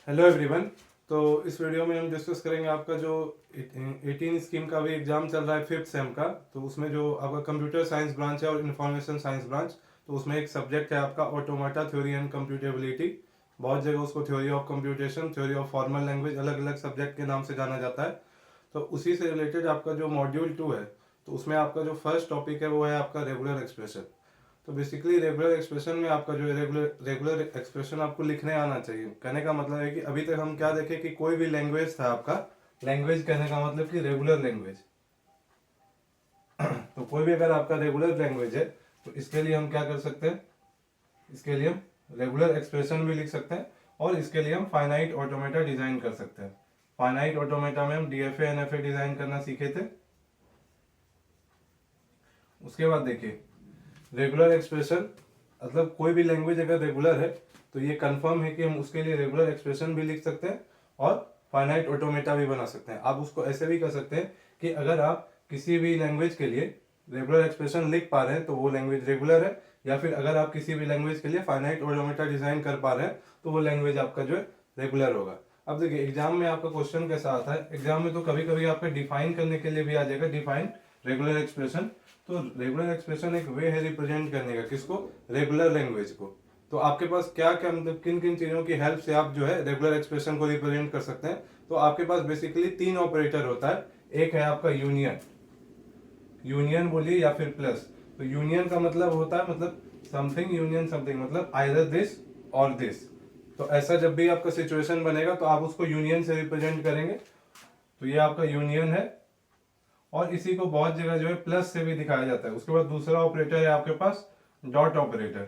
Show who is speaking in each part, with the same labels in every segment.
Speaker 1: Hello everyone. तो इस video में हम डिस्कस करेंगे आपका जो 18 स्कीम का भी एग्जाम चल रहा है 5th सेम का। तो उसमें जो आपका कंप्यूटर साइंस ब्रांच है और इंफॉर्मेशन साइंस ब्रांच, तो उसमें एक सब्जेक्ट है आपका ऑटोमेटा थ्योरी एंड कंप्यूटेबिलिटी। बहुत जगह उसको theory of computation, theory of formal language, अलग अलग सब्जेक्ट के नाम से जाना जाता है। तो उसी से रिलेटेड आपका जो मॉड्यूल 2 है, तो उसमें आपका जो फर्स्ट टॉपिक है वो है आपका रेगुलर एक्सप्रेशन। तो बेसिकली रेगुलर एक्सप्रेशन में आपका जो रेगुलर एक्सप्रेशन आपको लिखने आना चाहिए। कहने का मतलब है कि अभी तक हम क्या देखें कि कोई भी लैंग्वेज था आपका, लैंग्वेज कहने का मतलब कि रेगुलर लैंग्वेज। तो कोई भी अगर आपका रेगुलर लैंग्वेज है तो इसके लिए हम क्या कर सकते हैं, इसके लिए हम रेगुलर एक्सप्रेशन भी लिख सकते हैं और इसके लिए हम फाइनाइट ऑटोमेटा डिजाइन कर सकते हैं। फाइनाइट ऑटोमेटा में हम डीएफए एनएफए डिजाइन करना सीखे थे। उसके बाद देखिए रेगुलर एक्सप्रेशन मतलब कोई भी लैंग्वेज अगर रेगुलर है तो ये कंफर्म है कि हम उसके लिए रेगुलर एक्सप्रेशन भी लिख सकते हैं और फाइनाइट ऑटोमेटा भी बना सकते हैं। आप उसको ऐसे भी कर सकते हैं कि अगर आप किसी भी लैंग्वेज के लिए रेगुलर एक्सप्रेशन लिख पा रहे हैं तो वो लैंग्वेज रेगुलर है, या फिर अगर आप किसी भी लैंग्वेज के लिए फाइनाइट ऑटोमेटा डिजाइन कर पा रहे हैं तो वो लैंग्वेज आपका जो है रेगुलर होगा। अब देखिए एग्जाम में आपका क्वेश्चन कैसा आता है, एग्जाम में तो कभी कभी आपका डिफाइन करने के लिए भी आ जाएगा, डिफाइन रेगुलर एक्सप्रेशन। तो रेगुलर एक्सप्रेशन एक वे है रिप्रेजेंट करने का, किसको, रेगुलर लैंग्वेज को। तो आपके पास क्या क्या मतलब किन किन चीजों की हेल्प से आप जो है रेगुलर एक्सप्रेशन को रिप्रेजेंट कर सकते हैं। तो आपके पास बेसिकली 3 ऑपरेटर होता है। एक है आपका यूनियन, यूनियन बोलिए या फिर प्लस। तो यूनियन का मतलब होता है मतलब समथिंग यूनियन समथिंग, मतलब आइदर दिस और दिस। तो ऐसा जब भी आपका सिचुएशन बनेगा तो आप उसको यूनियन से रिप्रेजेंट करेंगे। तो ये आपका यूनियन है और इसी को बहुत जगह जो है प्लस से भी दिखाया जाता है। उसके बाद दूसरा ऑपरेटर है आपके पास डॉट ऑपरेटर।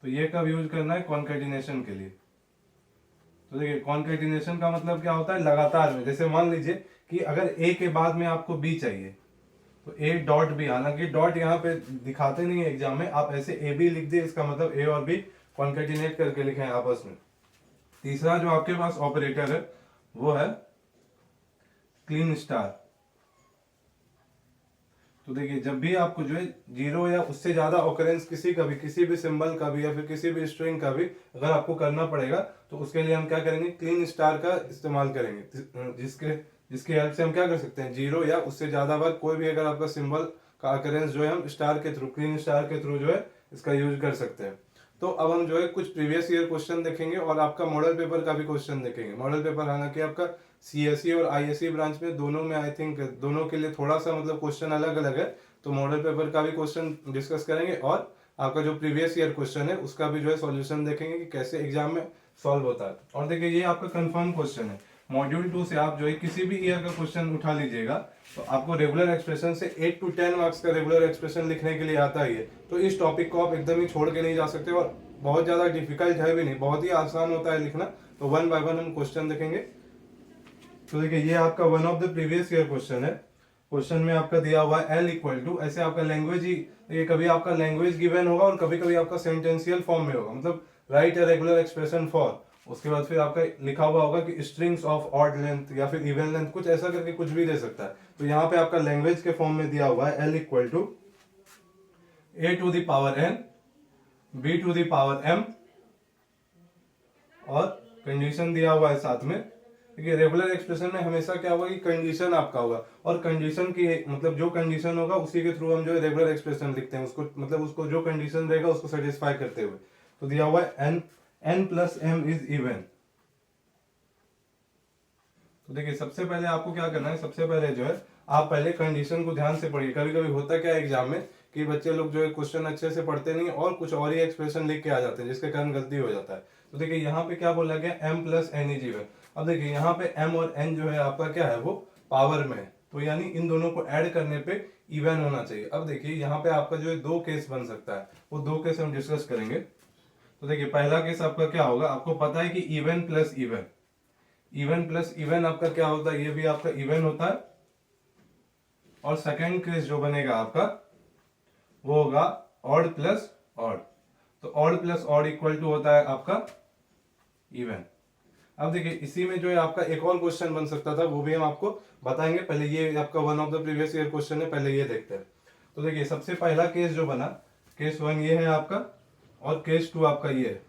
Speaker 1: तो ये कब यूज करना है, कॉन्केटिनेशन के लिए। तो देखिए कॉन्केटिनेशन का मतलब क्या होता है, लगातार में। जैसे मान लीजिए कि अगर ए के बाद में आपको बी चाहिए तो ए डॉट बी, हालांकि डॉट यहाँ पे दिखाते नहीं है एग्जाम में, आप ऐसे ए बी लिख दिए, इसका मतलब ए और बी कॉन्केटिनेट करके लिखे हैं आपस में। तीसरा जो आपके पास ऑपरेटर है वो है क्लीन स्टार। तो देखिए जब भी आपको जो है जीरो या उससे ज्यादा ऑकरेंस किसी का भी, किसी भी सिंबल का भी या फिर किसी भी स्ट्रिंग का भी अगर आपको करना पड़ेगा तो उसके लिए हम क्या करेंगे, क्लीन स्टार का इस्तेमाल करेंगे, जिसके जिसकी हेल्प से हम क्या कर सकते हैं, जीरो या उससे ज्यादा बार कोई भी अगर आपका सिंबल का अकरेंस जो है हम स्टार के थ्रू, क्लीन स्टार के थ्रू जो है इसका यूज कर सकते हैं। तो अब हम जो है कुछ प्रीवियस ईयर क्वेश्चन देखेंगे और आपका मॉडल पेपर का भी क्वेश्चन देखेंगे। मॉडल पेपर हालांकि आपका सीएसई और आईएसई ब्रांच में दोनों में आई थिंक दोनों के लिए थोड़ा सा मतलब क्वेश्चन अलग अलग है। तो मॉडल पेपर का भी क्वेश्चन डिस्कस करेंगे और आपका जो प्रीवियस ईयर क्वेश्चन है उसका भी जो है सॉल्यूशन देखेंगे कि कैसे एग्जाम में सॉल्व होता है। और देखिए ये आपका कंफर्म क्वेश्चन है, मॉड्यूल 2 से आप जो है किसी भी ईयर का क्वेश्चन उठा लीजिएगा तो आपको रेगुलर एक्सप्रेशन से 8 to 10 मार्क्स का रेगुलर एक्सप्रेशन लिखने के लिए आता ही है। तो इस टॉपिक को आप एकदम ही छोड़ के नहीं जा सकते और बहुत ज्यादा डिफिकल्ट है भी नहीं, बहुत ही आसान होता है लिखना। तो वन बाय वन हम क्वेश्चन देखेंगे। तो देखिए ये आपका one of the previous year question है। क्वेश्चन में आपका दिया हुआ है एल इक्वल टू, ऐसे आपका लैंग्वेज ही, ये कभी आपका लैंग्वेज गिवन होगा और कभी कभी आपका सेंटेंशियल फॉर्म में होगा, मतलब right a regular expression for, उसके बाद फिर आपका लिखा हुआ होगा कि स्ट्रिंग्स ऑफ ऑड लेंथ या फिर इवन लेंथ, कुछ ऐसा करके कुछ भी दे सकता है। तो यहाँ पे आपका लैंग्वेज के फॉर्म में दिया हुआ है L equal to A to the power N B to the power M, और कंडीशन दिया हुआ है साथ में। देखिए रेगुलर एक्सप्रेशन में हमेशा क्या होगा कि कंडीशन आपका होगा और कंडीशन की मतलब जो कंडीशन होगा उसी के थ्रू हम जो है रेगुलर एक्सप्रेशन लिखते हैं, उसको मतलब उसको जो कंडीशन रहेगा उसको सेटिस्फाई करते हुए। तो दिया हुआ है N N plus M is even. तो देखिए सबसे पहले आपको क्या करना है, सबसे पहले जो है आप पहले कंडीशन को ध्यान से पढ़िए। कभी कभी होता क्या है एग्जाम में कि बच्चे लोग जो है क्वेश्चन अच्छे से पढ़ते नहीं और कुछ और ही एक्सप्रेशन लिख के आ जाते हैं जिसके कारण गलती हो जाता है। तो देखिए यहाँ पे क्या बोला गया, m plus N is even. अब देखिए यहाँ पे m और n जो है आपका क्या है, वो पावर में है, तो यानी इन दोनों को ऐड करने पे इवन होना चाहिए। अब देखिए यहाँ पे आपका जो है दो केस बन सकता है, वो दो केस हम डिस्कस करेंगे। तो देखिए पहला केस आपका क्या होगा, आपको पता है कि even plus even, even plus even आपका क्या होता है, ये भी आपका इवन होता है। और सेकेंड केस जो बनेगा आपका वो होगा ऑड प्लस ऑड। तो odd plus odd equal to होता है आपका इवन। अब देखिए इसी में जो है आपका एक और क्वेश्चन बन सकता था, वो भी हम आपको बताएंगे। पहले ये आपका one of the previous year question है, पहले ये देखते हैं। तो देखिए सबसे पहला केस जो बना, केस 1 ये है आपका और केस 2 आपका ये है।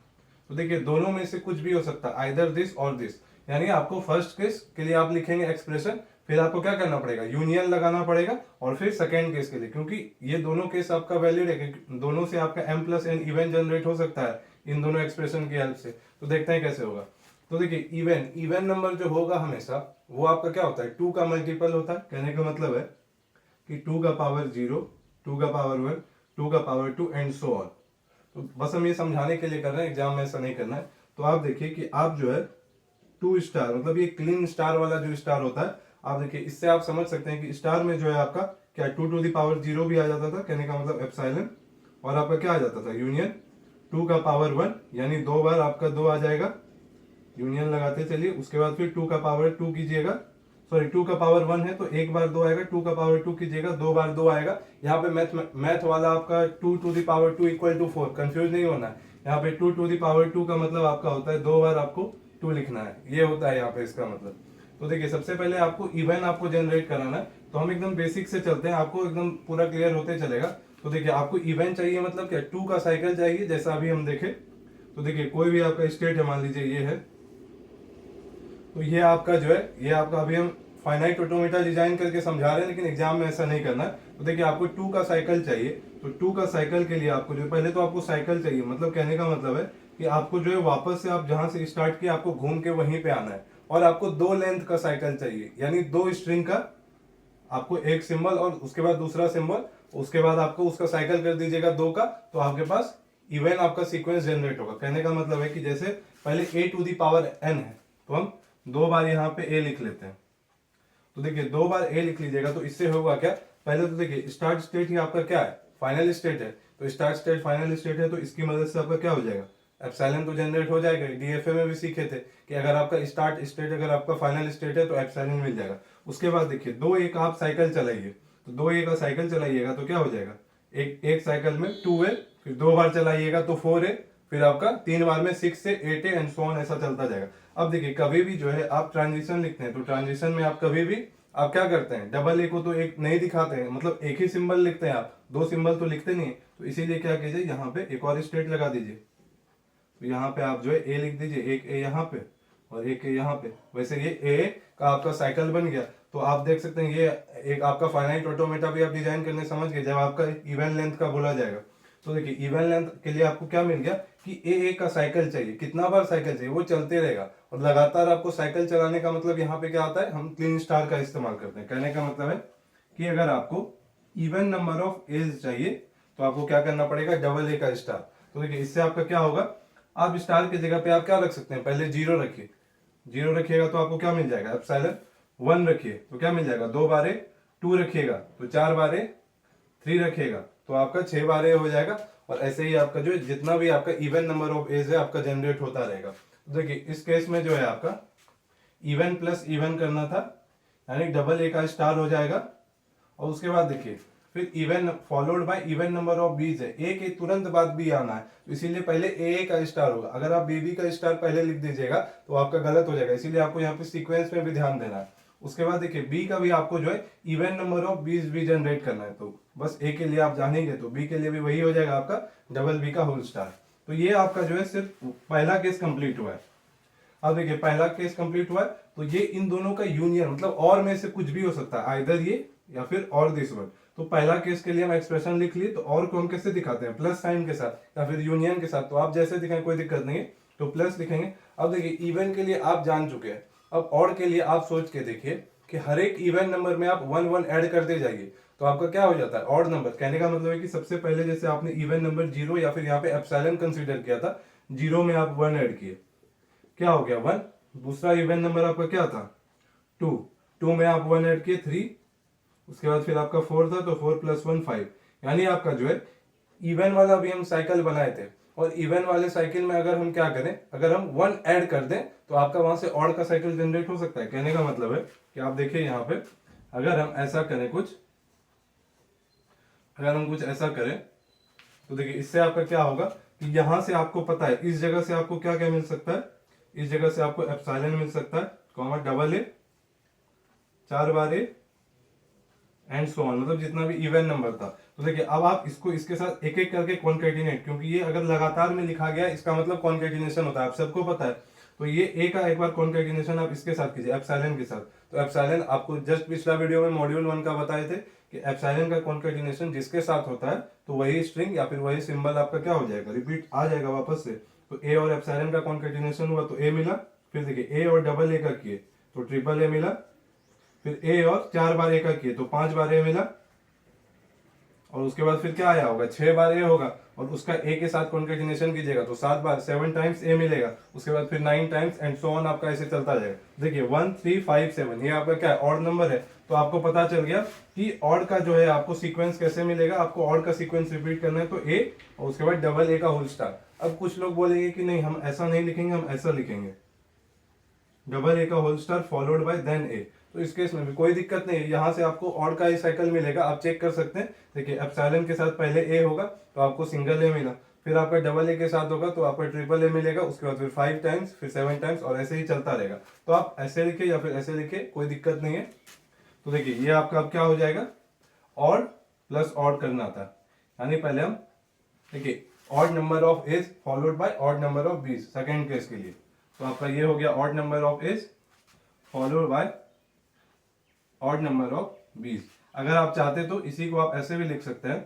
Speaker 1: तो देखिए दोनों में से कुछ भी हो सकता है, आइदर दिस और दिस। यानी आपको फर्स्ट केस के लिए आप लिखेंगे एक्सप्रेशन, फिर आपको क्या करना पड़ेगा, यूनियन लगाना पड़ेगा, और फिर सेकेंड केस के लिए, क्योंकि ये दोनों केस आपका वैलिड है, दोनों से आपका m+n इवन जनरेट हो सकता है इन दोनों एक्सप्रेशन की हेल्प से। तो देखते हैं कैसे होगा। तो देखिए इवन नंबर जो होगा हमेशा वो आपका क्या होता है, 2 का मल्टीपल होता है। कहने का मतलब है कि 2 का पावर 0, 2 का पावर 1, 2 का पावर 2 एंड सो ऑन। तो बस हम ये समझाने के लिए कर रहे हैं, एग्जाम में ऐसा नहीं करना है। तो आप देखिए कि आप जो है 2 स्टार, मतलब ये क्लीन स्टार वाला जो स्टार होता है, आप देखिए इससे आप समझ सकते हैं कि स्टार में जो है आपका क्या 2 टू द पावर 0 भी आ जाता था, कहने का मतलब एप्सिलॉन, और आपका क्या आ जाता था, यूनियन 2 का पावर 1, यानी 2 बार आपका 2 आ जाएगा, यूनियन लगाते चलिए। उसके बाद फिर 2 का पावर 2 कीजिएगा, सॉरी 2 का पावर 1 है तो एक बार 2 आएगा, 2 का पावर 2 कीजिएगा, 2 बार 2 आएगा। यहाँ पे मैथ वाला आपका 2 to the power 2 equal to 4, confuse नहीं होना है। यहाँ पे 2 टू द पावर 2 का मतलब आपका होता है 2 बार आपको 2 लिखना है, ये होता है यहाँ पे इसका मतलब। तो देखिए सबसे पहले आपको इवन आपको जनरेट कराना है, तो हम एकदम बेसिक से चलते हैं, आपको एकदम पूरा क्लियर होते चलेगा। तो देखिए आपको इवन चाहिए, मतलब क्या 2 का साइकिल चाहिए, जैसा अभी हम देखे। तो देखिए कोई भी आपका स्टेट है, मान लीजिए ये है, तो ये आपका जो है, ये आपका अभी हम फाइनाइट ऑटोमेटा डिजाइन करके समझा रहे हैं, लेकिन एग्जाम में ऐसा नहीं करना है। तो देखिए आपको 2 का साइकिल चाहिए, तो 2 का साइकिल के लिए आपको जो पहले तो आपको साइकिल चाहिए, मतलब कहने का मतलब है कि आपको जो है वापस से आप जहां से स्टार्ट किया आपको घूम के वहीं पे आना है, और आपको 2 लेंथ का साइकिल चाहिए, यानी 2 स्ट्रिंग का आपको एक सिंबल और उसके बाद दूसरा सिंबल, उसके बाद आपको उसका साइकिल कर दीजिएगा 2 का, तो आपके पास इवन आपका सीक्वेंस जनरेट होगा। कहने का मतलब है कि जैसे पहले a to the power n है, तो हम 2 बार यहाँ पे a लिख लेते हैं। तो देखिए 2 बार a लिख लीजिएगा, तो इससे होगा क्या, पहले तो देखिए स्टार्ट स्टेट ही आपका क्या है, फाइनल स्टेट है, तो स्टार्ट स्टेट फाइनल स्टेट है, तो इसकी मदद से आपका क्या हो जाएगा, एप्सिलॉन तो जनरेट हो जाएगा। डीएफए में भी सीखे थे कि अगर आपका स्टार्ट स्टेट अगर आपका फाइनल स्टेट है तो एप्सिलॉन मिल जाएगा। उसके बाद देखिए 2 एक आप साइकिल चलाइए, तो 2 का साइकिल चलाइएगा तो क्या हो जाएगा, एक साइकिल में 2 है, फिर 2 बार चलाइएगा तो 4 है, फिर आपका 3 बार में 6 से 8 है, एंड सो ऑन, ऐसा चलता जाएगा। अब देखिए कभी भी जो है आप ट्रांजिशन लिखते हैं, तो ट्रांजिशन में आप कभी भी आप क्या करते हैं, डबल ए को तो एक नहीं दिखाते हैं, मतलब एक ही सिंबल लिखते हैं, आप 2 सिंबल तो लिखते नहीं है। तो इसीलिए क्या कीजिए, यहाँ पे एक और स्टेट लगा दीजिए, तो यहाँ पे आप जो है ए लिख दीजिए, एक ए यहाँ पे और एक ए यहाँ पे। वैसे ये ए का आपका साइकिल बन गया। तो आप देख सकते हैं ये एक आपका फाइनाइट ऑटोमेटा भी आप डिजाइन करने समझ गए, जब आपका इवन लेंथ का बोला जाएगा। तो देखिए इवन लेंथ के लिए आपको क्या मिल गया कि ए का साइकिल चाहिए, कितना बार साइकिल चाहिए, वो चलते रहेगा, और लगातार आपको साइकिल चलाने का मतलब यहाँ पे क्या आता है, हम क्लीन स्टार का इस्तेमाल करते हैं। कहने का मतलब है कि अगर आपको इवन नंबर ऑफ एज चाहिए तो आपको क्या करना पड़ेगा, डबल ए का स्टार। तो देखिए इससे आपका क्या होगा, आप स्टार की जगह पे आप क्या रख सकते हैं, पहले 0 रखिए, 0 रखिएगा तो आपको क्या मिल जाएगा, एप्सिलॉन। 1 रखिए तो क्या मिल जाएगा, 2 बारे 2 रखिएगा तो 4 बारे 3 रखिएगा तो आपका 6 बारे हो जाएगा। और ऐसे ही आपका जो जितना भी आपका इवन नंबर ऑफ एज है आपका जनरेट होता रहेगा। तो देखिए इस केस में जो है आपका इवन प्लस इवन करना था, यानी डबल ए का स्टार हो जाएगा। और उसके बाद देखिए फिर even followed by even number of बीज है, ए के तुरंत बाद बी आना है, तो इसीलिए पहले ए का स्टार होगा। अगर आप बी का स्टार पहले लिख दीजिएगा तो आपका गलत हो जाएगा, इसीलिए आपको यहाँ पे सीक्वेंस में भी ध्यान देना है। उसके बाद देखिए बी का भी आपको जो है इवन नंबर ऑफ बीज भी जनरेट करना है, तो बस ए के लिए आप जानेंगे तो बी के लिए भी वही हो जाएगा आपका डबल बी का होल स्टार। तो ये आपका जो है सिर्फ पहला केस कंप्लीट हुआ है। अब देखिए पहला केस कंप्लीट हुआ है, तो ये इन दोनों का यूनियन, मतलब और में से कुछ भी हो सकता है, आइदर ये या फिर और दिस वन। तो पहला केस के लिए हम एक्सप्रेशन लिख लिए, तो और को हम कैसे दिखाते हैं, प्लस साइन के साथ या फिर यूनियन के साथ। तो आप जैसे दिखाएं कोई दिक्कत नहीं है, तो प्लस लिखेंगे। अब देखिए इवन के लिए आप जान चुके हैं, अब और के लिए आप सोच के देखिए कि हर एक इवन नंबर में आप 1 1 ऐड करते जाइए, तो आपका क्या हो जाता है, ऑड नंबर। कहने का मतलब है कि सबसे पहले जैसे आपने इवन नंबर 0 या फिर यहाँ पे एप्सिलॉन कंसीडर किया था, 0 में आप 1 ऐड किए, क्या हो गया 1। दूसरा इवन नंबर आपका क्या था 2, 2 में आप 1 ऐड किए 3, उसके बाद फिर आपका 4 था, तो 4 + 1 5। यानी आपका जो है इवन वाला भी हम साइकिल बनाए थे, और इवन वाले साइकिल में अगर हम क्या करें, अगर हम 1 ऐड कर दें तो आपका वहां से ऑड का साइकिल जनरेट हो सकता है। कहने का मतलब है कि आप देखिए यहाँ पे अगर हम ऐसा करें कुछ, अगर हम कुछ ऐसा करें तो देखिए इससे आपका क्या होगा कि यहां से आपको पता है इस जगह से आपको क्या क्या मिल सकता है, इस जगह से आपको एप्सिलॉन मिल सकता है, comma double A, 4 bar A and so on, मतलब जितना भी इवन नंबर था। तो देखिए अब आप इसको इसके साथ एक एक करके कॉन्केटिनेट, क्योंकि ये अगर लगातार में लिखा गया इसका मतलब कॉन्केटिनेशन होता है, आप सबको पता है। तो ये ए का एक बार कॉन्केटिनेशन आप इसके साथ कीजिए, एप्सिलॉन के साथ। तो एप्सिलॉन आपको जस्ट पिछला वीडियो में मॉड्यूल 1 का बताए थे कि एप्सिलॉन का कॉन्केटिनेशन जिसके साथ होता है तो वही स्ट्रिंग या फिर वही सिंबल आपका क्या हो जाएगा, रिपीट आ जाएगा वापस से। तो ए और एप्सिलॉन का कॉन्केटिनेशन हुआ तो ए मिला, फिर देखिए ए और डबल ए का किए तो ट्रिपल ए मिला, फिर ए और 4 बार ए का किए तो 5 बार ए मिला, और उसके बाद फिर क्या आया होगा, 6 बार ए होगा, और उसका ए के साथ कॉन्केटिनेशन कीजिएगा तो 7 बार, 7 टाइम्स ए मिलेगा, उसके बाद फिर 9 टाइम्स एंड सो ऑन आपका ऐसे चलता जाएगा। देखिए 1 3 5 7 ये आपका क्या है, ऑड नंबर है। तो आपको पता चल गया कि ऑड का जो है आपको सीक्वेंस कैसे मिलेगा, आपको ऑड का सीक्वेंस रिपीट करना है तो ए और उसके बाद डबल ए का होल स्टार। अब कुछ लोग बोलेंगे कि नहीं हम ऐसा नहीं लिखेंगे, हम ऐसा लिखेंगे, डबल ए का whole star followed by then A. तो इस केस में भी कोई दिक्कत नहीं है, यहाँ से आपको ऑड का ही साइकिल मिलेगा, आप चेक कर सकते हैं। देखिए एप्सिलॉन के साथ पहले ए होगा तो आपको सिंगल ए मिला, फिर आपका डबल ए के साथ होगा तो आपको ट्रिपल ए मिलेगा, उसके बाद फिर 5 टाइम्स, फिर 7 टाइम्स, और ऐसे ही चलता रहेगा। तो आप ऐसे लिखे या फिर ऐसे लिखे, कोई दिक्कत नहीं है। तो देखिए ये आपका अब क्या हो जाएगा, ऑड प्लस ऑड करना था, यानी पहले हम देखिए odd number of A's followed by odd number of B's second case के लिए। तो आपका ये हो गया odd number of A's followed by odd number of B's. अगर आप चाहते तो इसी को आप ऐसे भी लिख सकते हैं।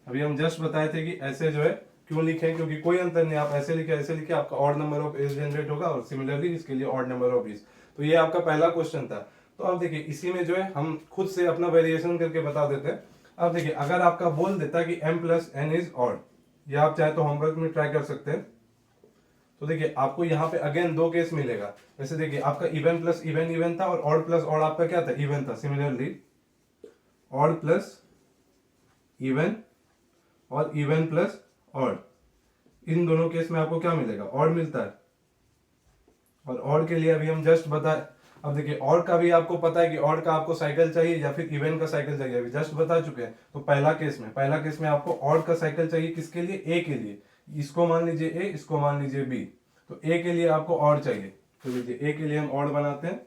Speaker 1: अभी हम जस्ट बताए थे कि ऐसे जो है क्यों लिखे, क्योंकि कोई अंतर नहीं, आप ऐसे लिखे आपका odd number of A's generate होगा, और सिमिलरली इसके लिए ऑड नंबर ऑफ बीज। तो ये आपका पहला क्वेश्चन था। तो अब देखिए इसी में जो है हम खुद से अपना वेरिएशन करके बता देते हैं। अब देखिए अगर आपका बोल देता कि m plus N is odd, या आप चाहे तो होमवर्क में ट्राई कर सकते हैं। तो देखिए आपको यहाँ पे अगेन 2 केस मिलेगा। वैसे देखिए आपका इवन प्लस इवन इवन था, और ऑड प्लस ऑड आपका क्या था, इवन था। सिमिलरली ऑड प्लस इवन और इवन प्लस ऑड, इन दोनों केस में आपको क्या मिलेगा, ऑड मिलता है। और ऑड के लिए अभी हम जस्ट बताए। अब देखिए ऑड का भी आपको पता है कि ऑड का आपको साइकिल चाहिए या फिर इवन का साइकिल चाहिए, अभी जस्ट बता चुके हैं। तो पहला केस में आपको ऑड का साइकिल चाहिए, किसके लिए, ए के लिए। इसको मान लीजिए ए, इसको मान लीजिए बी। तो ए के लिए आपको ऑड चाहिए, तो लीजिए ए के लिए हम ऑड बनाते हैं।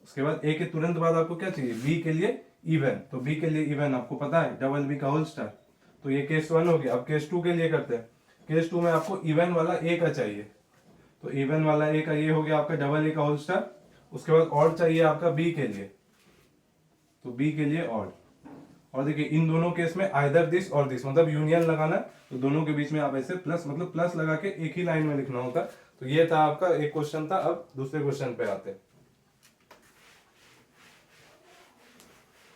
Speaker 1: उसके बाद ए के तुरंत बाद आपको क्या चाहिए, बी के लिए इवन। तो बी के लिए इवन आपको पता है डबल बी का होल स्टार। तो ये केस 1 हो गया। अब केस 2 के लिए करते हैं। केस 2 में आपको इवन वाला ए का चाहिए, तो इवन वाला ए का ये हो गया आपका डबल ए का होल स्टार। उसके बाद ऑड चाहिए आपका बी के लिए, तो बी के लिए ऑड। और देखिए इन दोनों केस में आइदर दिस और दिस, मतलब यूनियन लगाना है, तो दोनों के बीच में आप ऐसे प्लस, मतलब प्लस लगा के एक ही लाइन में लिखना होता। तो ये था आपका एक क्वेश्चन था। अब दूसरे क्वेश्चन पे आते हैं।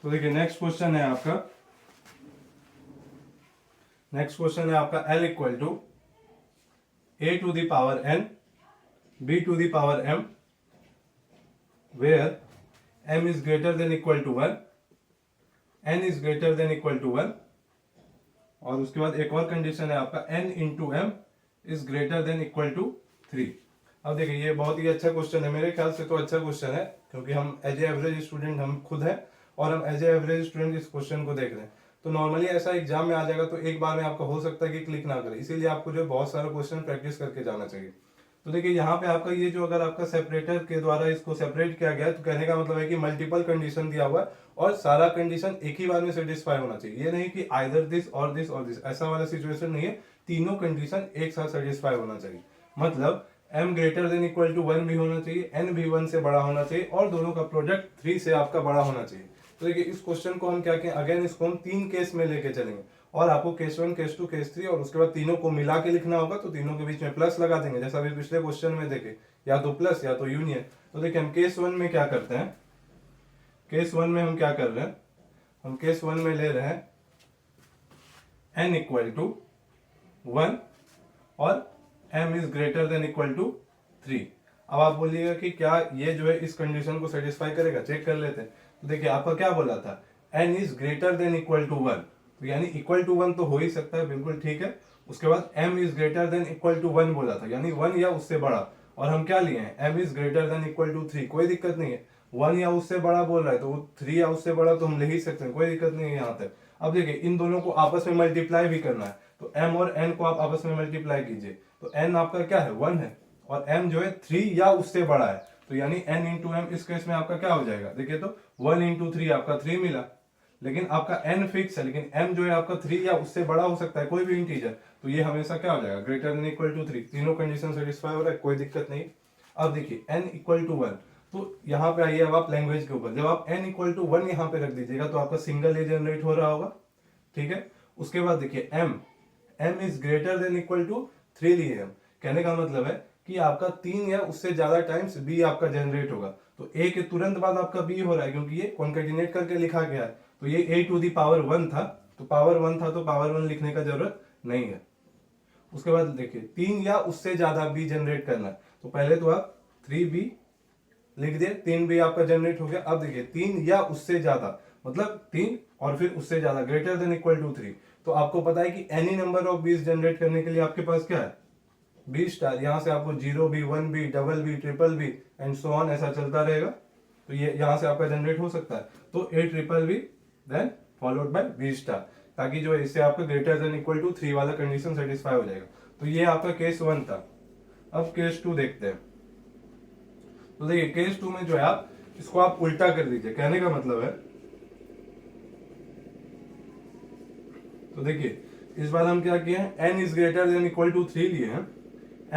Speaker 1: तो देखिए नेक्स्ट क्वेश्चन है आपका L equal to a to the power n b to the power m where m is greater than equal to 1, n is greater than equal to 1, और उसके बाद एक और कंडीशन है आपका n into M is greater than equal to 3। अब देखिए ये बहुत ही अच्छा क्वेश्चन है, मेरे ख्याल से तो अच्छा क्वेश्चन है, क्योंकि हम एज ए एवरेज स्टूडेंट हम खुद हैं, और हम एज ए एवरेज स्टूडेंट इस क्वेश्चन को देख रहे हैं। तो नॉर्मली ऐसा एग्जाम में आ जाएगा तो एक बार में आपका हो सकता है कि क्लिक ना करे, इसीलिए आपको जो बहुत सारा क्वेश्चन प्रैक्टिस करके जाना चाहिए। तो देखिए यहाँ पे आपका ये जो अगर आपका सेपरेटर के द्वारा इसको सेपरेट किया गया है, तो कहने का मतलब है कि मल्टीपल कंडीशन दिया हुआ है, और सारा कंडीशन एक ही बार में सेटिस्फाई होना चाहिए। ये नहीं कि आइदर दिस और दिस और दिस, ऐसा वाला सिचुएशन नहीं है, तीनों कंडीशन एक साथ सेटिस्फाई होना चाहिए। मतलब m greater than equal to 1 भी होना चाहिए, n भी 1 से बड़ा होना चाहिए, और दोनों का प्रोडक्ट 3 से आपका बड़ा होना चाहिए। तो देखिए इस क्वेश्चन को हम क्या कहें, अगेन इसको हम 3 केस में लेके चलेंगे, और आपको केस 1, केस 2, केस 3, और उसके बाद तीनों को मिला के लिखना होगा। तो तीनों के बीच में प्लस लगा देंगे, जैसा अभी पिछले क्वेश्चन में देखे, या तो प्लस या तो यूनियन। तो देखिए हम केस 1 में क्या करते हैं, केस 1 में हम क्या कर रहे हैं, हम केस 1 में ले रहे हैं n इक्वल टू 1 और m is greater than equal to 3। अब आप बोलिएगा कि क्या ये जो है इस कंडीशन को सेटिस्फाई करेगा, चेक कर लेते हैं। तो देखिए आपका क्या बोला था, n is greater than equal to 1, तो यानी इक्वल टू 1 तो हो ही सकता है, बिल्कुल ठीक है। उसके बाद m is greater than equal to 1 बोला था, यानी 1 या उससे बड़ा, और हम क्या लिए हैं, m is greater than equal to 3, कोई दिक्कत नहीं है। 1 या उससे बड़ा बोल रहा है तो 3 या उससे बड़ा तो हम ले ही सकते हैं, कोई दिक्कत नहीं है यहाँ तक। अब देखिए इन दोनों को आपस में मल्टीप्लाई भी करना है, तो m और n को आप आपस में मल्टीप्लाई कीजिए। तो n आपका क्या है, 1 है, और m जो है 3 या उससे बड़ा है, तो यानी n इंटू एम इस केस में आपका क्या हो जाएगा, देखिए तो 1 इंटू 3 आपका 3 मिला, लेकिन आपका n फिक्स है, लेकिन m जो है आपका 3 या उससे बड़ा हो सकता है कोई भी इंटीजर, तो ये हमेशा क्या हो जाएगा, ग्रेटर देन इक्वल टू 3। तीनों कंडीशन सेटिस्फाई हो रहा है, कोई दिक्कत नहीं। अब देखिए n इक्वल टू 1, तो यहाँ पे आइए अब आप लैंग्वेज के ऊपर, जब आप n इक्वल टू 1 यहाँ पे रख दीजिएगा तो आपका सिंगल ए जनरेट हो रहा होगा, ठीक है। उसके बाद देखिए m is greater than equal to 3 लिए हम, कहने का मतलब है कि आपका 3 या उससे ज्यादा टाइम्स b आपका जनरेट होगा। तो a के तुरंत बाद आपका b हो रहा है, क्योंकि ये कॉन्केटिनेट करके लिखा गया है, तो ये a टू दी पावर 1 था, तो पावर 1 था तो पावर 1 लिखने का जरूरत नहीं है। उसके बाद देखिए 3 या उससे ज्यादा b जनरेट करना है, तो पहले तो आप 3b लिख दिए, 3b आपका जनरेट हो गया। अब देखिए 3 या उससे ज्यादा मतलब 3 और फिर उससे ज्यादा ग्रेटर देन इक्वल टू 3, तो आपको पता है कि एनी नंबर ऑफ बीज जनरेट करने के लिए आपके पास क्या है, बी स्टार। यहां से आपको 0b 1b double B triple B and so on ऐसा चलता रहेगा, तो ये यहां से आपका जनरेट हो सकता है। तो A triple B then followed by B star, ताकि जो है इससे आपका ग्रेटर देन इक्वल टू 3 वाला कंडीशन सेटिस्फाई हो जाएगा। तो ये आपका केस 1 था। अब केस 2 देखते हैं। तो देखिए केस 2 में जो है आप इसको आप उल्टा कर दीजिए, कहने का मतलब है, तो देखिए इस बार हम क्या किए हैं, n is greater than equal to 3 लिए हैं,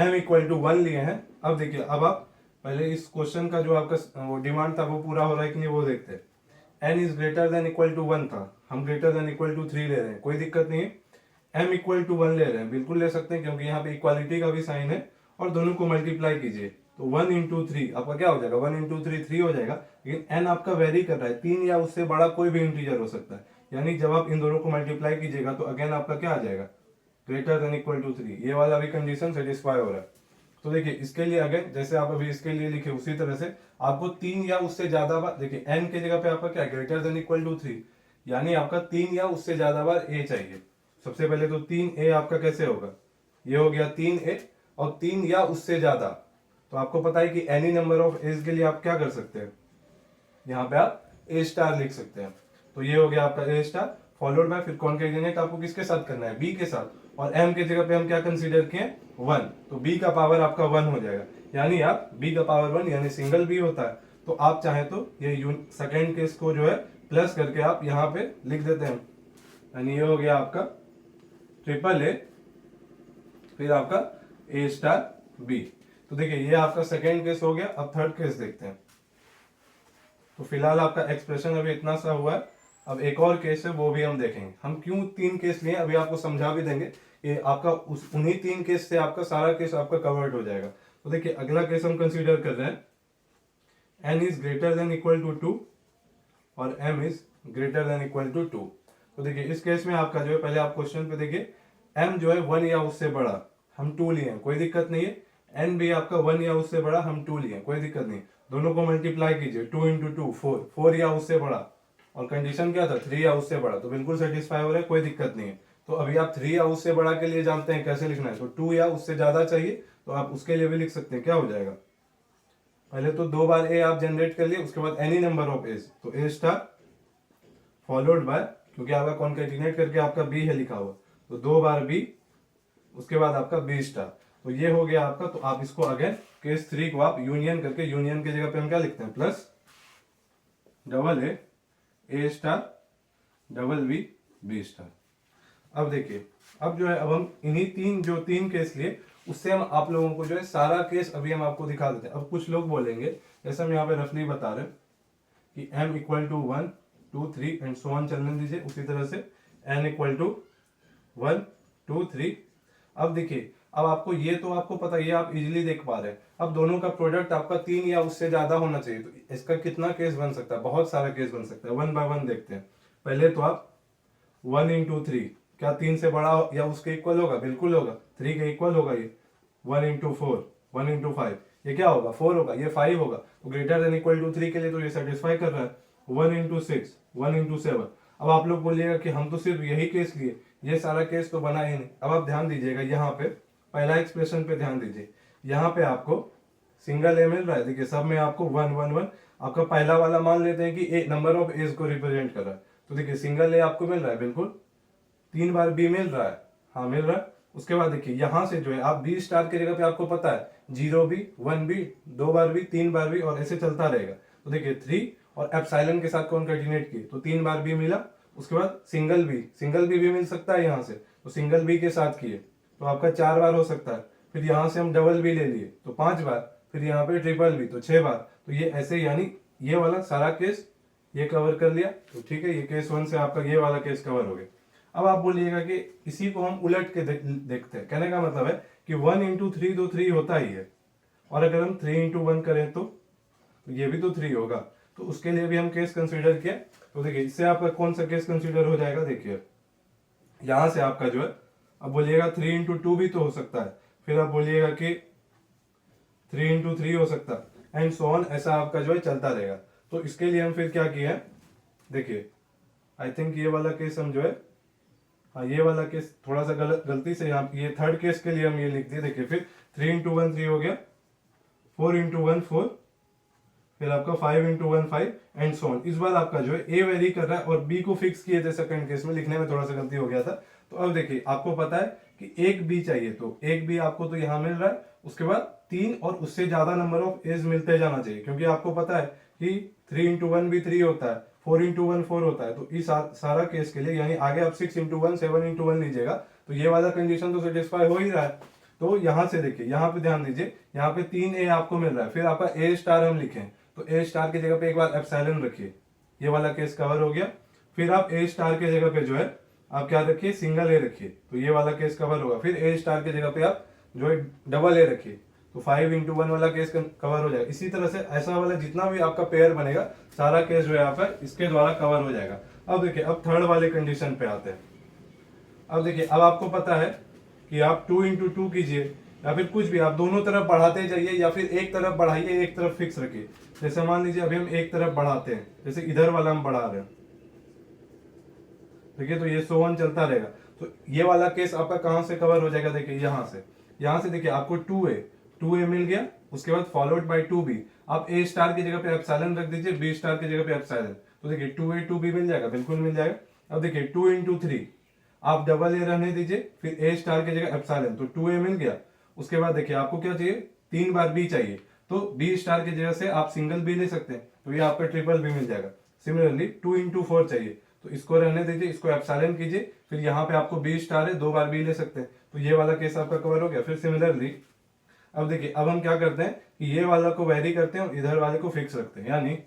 Speaker 1: m इक्वल टू 1 लिए हैं। अब देखिए अब आप पहले इस क्वेश्चन का जो आपका वो डिमांड था वो पूरा हो रहा है कि नहीं वो देखते हैं। n is greater than equal to 1 था, हम ग्रेटर देन इक्वल टू 3 ले रहे हैं, कोई दिक्कत नहीं है। m इक्वल टू 1 ले रहे हैं, बिल्कुल ले सकते हैं, क्योंकि यहाँ पे इक्वालिटी का भी साइन है, और दोनों को मल्टीप्लाई कीजिए तो 1 इंटू 3 आपका क्या हो जाएगा, 1 इंटू 3 3 हो जाएगा। लेकिन n आपका वेरी कर रहा है, 3 या उससे बड़ा कोई भी इंटीजर हो सकता है, यानी जब आप इन दोनों को मल्टीप्लाई कीजिएगा तो अगेन आपका क्या आ जाएगा, ग्रेटर देन इक्वल टू 3। ये वाला भी कंडीशन सेटिस्फाई हो रहा है। तो देखिए इसके लिए अगेन जैसे आप अभी इसके लिए लिखे उसी तरह से आपको 3 या उससे ज्यादा बार, देखिए n के जगह पे आपका क्या, ग्रेटर देन इक्वल टू 3, यानी आपका 3 या उससे ज्यादा बार a चाहिए। सबसे पहले तो 3a आपका कैसे होगा, ये हो गया 3a, और 3 या उससे ज्यादा, तो आपको पता है कि एनी नंबर ऑफ एज के लिए आप क्या कर सकते हैं, यहाँ पे आप a स्टार लिख सकते हैं। तो ये हो गया आपका a स्टार फॉलोड बाय, फिर कॉन्केटिनेट आपको किसके साथ करना है, b के साथ, और m के जगह पे हम क्या कंसीडर किए 1, तो b का पावर आपका 1 हो जाएगा, यानी आप b का पावर 1 यानी सिंगल b होता है, तो आप चाहे तो ये सेकेंड केस को जो है प्लस करके आप यहाँ पे लिख देते हैं, यानी ये हो गया आपका ट्रिपल ए फिर आपका a स्टार b। तो देखिए ये आपका सेकेंड केस हो गया। अब थर्ड केस देखते हैं। तो फिलहाल आपका एक्सप्रेशन अभी इतना सा हुआ है, अब एक और केस है वो भी हम देखेंगे। हम क्यों 3 केस लिए अभी आपको समझा भी देंगे, ये आपका उन्हीं 3 केस से आपका सारा केस आपका कवर्ड हो जाएगा। तो देखिए अगला केस हम कंसीडर कर रहे हैं, n is greater than equal to 2 और m is greater than equal to 2। तो देखिए इस केस में आपका जो है, पहले आप क्वेश्चन पे देखिए, m जो है 1 या उससे बड़ा, हम 2 लिए हैं, कोई दिक्कत नहीं है। n भी आपका 1 या उससे बड़ा, हम 2 लिए हैं, कोई दिक्कत नहीं। दोनों को मल्टीप्लाई कीजिए, 2 इंटू 2 4, 4 या उससे बड़ा, और कंडीशन क्या था 3 या उससे बड़ा, तो बिल्कुल सेटिस्फाई हो रहा है, कोई दिक्कत नहीं है। तो अभी आप 3 या उससे बड़ा के लिए जानते हैं कैसे लिखना है, तो 2 या उससे ज्यादा चाहिए तो आप उसके लिए भी लिख सकते हैं। क्या हो जाएगा, पहले तो 2 बार a आप जनरेट कर लिए, उसके बाद एनी नंबर ऑफ एज, तो a स्टार फॉलोड बाय, क्योंकि आपका कॉन्केटिनेट करके आपका b है लिखा हुआ, तो 2 बार b, उसके बाद आपका b स्टार, तो ये हो गया आपका। तो आप इसको अगेन केस 3 को आप यूनियन करके, यूनियन की जगह पे हम क्या लिखते हैं, plus double A star double B star. अब देखिए अब जो है, अब हम इन्हीं 3 केस लिए, उससे हम आप लोगों को जो है सारा केस अभी हम आपको दिखा देते हैं। अब कुछ लोग बोलेंगे, जैसे हम यहाँ पे रफली बता रहे हैं कि m equal to 1 2 3 and so on चलने दीजिए, उसी तरह से n इक्वल टू 1 2 3। अब देखिए अब आपको ये तो आपको पता, ये आप इजीली देख पा रहे हैं। अब दोनों का प्रोडक्ट आपका 3 या उससे ज्यादा होना चाहिए, तो इसका कितना केस बन सकता है, बहुत सारा केस बन सकता है। 1 बाय 1 देखते हैं। पहले तो आप 1 इंटू 3, क्या 3 से बड़ा या उसके इक्वल होगा, बिल्कुल होगा, 3 के इक्वल होगा ये। 1 इंटू 4, 1 इंटू 5, ये क्या होगा 4 होगा, ये 5 होगा, तो ग्रेटर देन इक्वल टू 3 के लिए तो ये सेटिस्फाई कर रहा है। 1 इंटू 6, 1 इंटू 7। अब आप लोग बोलिएगा कि हम तो सिर्फ यही केस लिए, ये सारा केस तो बना ही नहीं। अब आप ध्यान दीजिएगा, यहाँ पे पहला एक्सप्रेशन पे ध्यान दीजिए, यहाँ पे आपको सिंगल ए मिल रहा है, देखिए सब में आपको 1 1 1, आपका पहला वाला मान लेते हैं कि ए नंबर ऑफ एज को रिप्रेजेंट कर रहा है, तो देखिए सिंगल ए आपको मिल रहा है, बिल्कुल 3 बार बी मिल रहा है, हाँ मिल रहा है, उसके बाद देखिए यहाँ से जो है आप बी स्टार की जगह पे आपको पता है 0 भी 1 भी 2 बार भी 3 बार भी और ऐसे चलता रहेगा। तो देखिए 3 और एप्सिलॉन के साथ कॉन्केटिनेट किए तो 3 बार भी मिला। उसके बाद सिंगल भी मिल सकता है यहाँ से, तो सिंगल बी के साथ किए तो आपका 4 बार हो सकता है। फिर यहाँ से हम डबल बी ले लिए तो 5 बार, फिर यहाँ पे ट्रिपल बी तो 6 बार। तो ये ऐसे यानी ये वाला सारा केस ये कवर कर लिया। तो ठीक है, ये केस 1 से आपका ये वाला केस कवर हो गया। अब आप बोलिएगा कि इसी को हम उलट के देखते हैं। कहने का मतलब है कि 1 इंटू 3 तो 3 होता ही है, और अगर हम 3 इंटू 1 करें तो ये भी तो 3 होगा। तो उसके लिए भी हम केस कंसीडर किया। तो देखिए इससे आपका कौन सा केस कंसीडर हो जाएगा, देखिए यहां से आपका जो है, अब बोलिएगा 3 इंटू 2 भी तो हो सकता है, फिर आप बोलिएगा कि 3 इंटू 3 हो सकता है, एंड सो ऑन, ऐसा आपका जो है चलता रहेगा। तो इसके लिए हम फिर क्या किए हैं, देखिए आई थिंक ये वाला केस हम जो है, हाँ ये वाला केस थोड़ा सा गलती से यहाँ ये थर्ड केस के लिए हम ये लिख दिए। देखिए फिर 3 इंटू 1 3 हो गया, 4 इंटू 1 4, फिर आपका 5 इंटू 1 5, एंड सो ऑन। इस बार आपका जो है ए वेरी कर रहा है और बी को फिक्स किए थे सेकंड केस में, लिखने में थोड़ा सा गलती हो गया था। तो अब देखिए आपको पता है कि एक बी चाहिए, तो एक बी आपको तो यहाँ मिल रहा है। उसके बाद 3 और उससे ज्यादा नंबर ऑफ एज मिलते जाना चाहिए, क्योंकि आपको पता है कि 3 इंटू 1 भी 3 होता है, 4 इंटू 1 4 होता है। तो इस सारा केस के लिए यानी आगे आप 6 इंटू 1 7 इंटू 1 लीजिएगा तो ये वाला कंडीशन तो सेटिस्फाई हो ही रहा है। तो यहां से देखिए, यहाँ पे ध्यान दीजिए, यहाँ पे 3 ए आपको मिल रहा है। फिर आपका ए स्टार हम लिखें तो ए स्टार की जगह पे एक बार एप्सिलॉन रखिए, ये वाला केस कवर हो गया। फिर आप ए स्टार की जगह पे जो है आप क्या रखिए, सिंगल ए रखिए, तो ये वाला केस कवर होगा। फिर ए स्टार की जगह पे आप जो है डबल ए रखिए, तो 5 इंटू 1 वाला केस कवर हो जाएगा। इसी तरह से ऐसा वाला जितना भी आपका पेयर बनेगा सारा केस जो है यहाँ पर इसके द्वारा कवर हो जाएगा। अब देखिए अब थर्ड वाले कंडीशन पे आते हैं। अब देखिए अब आपको पता है कि आप 2 इंटू 2 कीजिए, या फिर कुछ भी आप दोनों तरफ बढ़ाते जाइए, या फिर एक तरफ बढ़ाइए एक तरफ फिक्स रखिए। जैसे मान लीजिए अभी हम एक तरफ बढ़ाते हैं, जैसे इधर वाला हम बढ़ा रहे हैं, देखिए तो ये 100 चलता रहेगा। तो ये वाला केस आपका कहां से कवर हो जाएगा, देखिए यहां से देखिए आपको 2a मिल गया। उसके बाद फॉलोड बाय 2b, आप ए स्टार की जगह पे एप्सिलॉन रख दीजिए, बी स्टार की जगह पे एप्सिलॉन, तो देखिए 2a 2b मिल जाएगा, बिल्कुल मिल जाएगा। अब देखिए 2 इंटू 3 आप डबल ए रहने दीजिए, फिर ए स्टार की जगह एप्सिलॉन, तो 2a मिल गया। उसके बाद देखिए आपको क्या चाहिए, 3 बार बी चाहिए, तो बी स्टार की जगह से आप सिंगल बी ले सकते हैं, तो ये आपका ट्रिपल बी मिल जाएगा। सिमिलरली 2 इंटू 4 चाहिए, तो इसको रहने दीजिए, इसको एप्सिलॉन कीजिए, फिर यहाँ पे आपको बी स्टार है, 2 बार बी ले सकते हैं, तो ये वाला केस आपका कवर हो गया। फिर सिमिलरली अब देखिए अब हम क्या करते हैं कि ये वाला को वेरी करते हैं और इधर वाले को फिक्स रखते हैं, यानी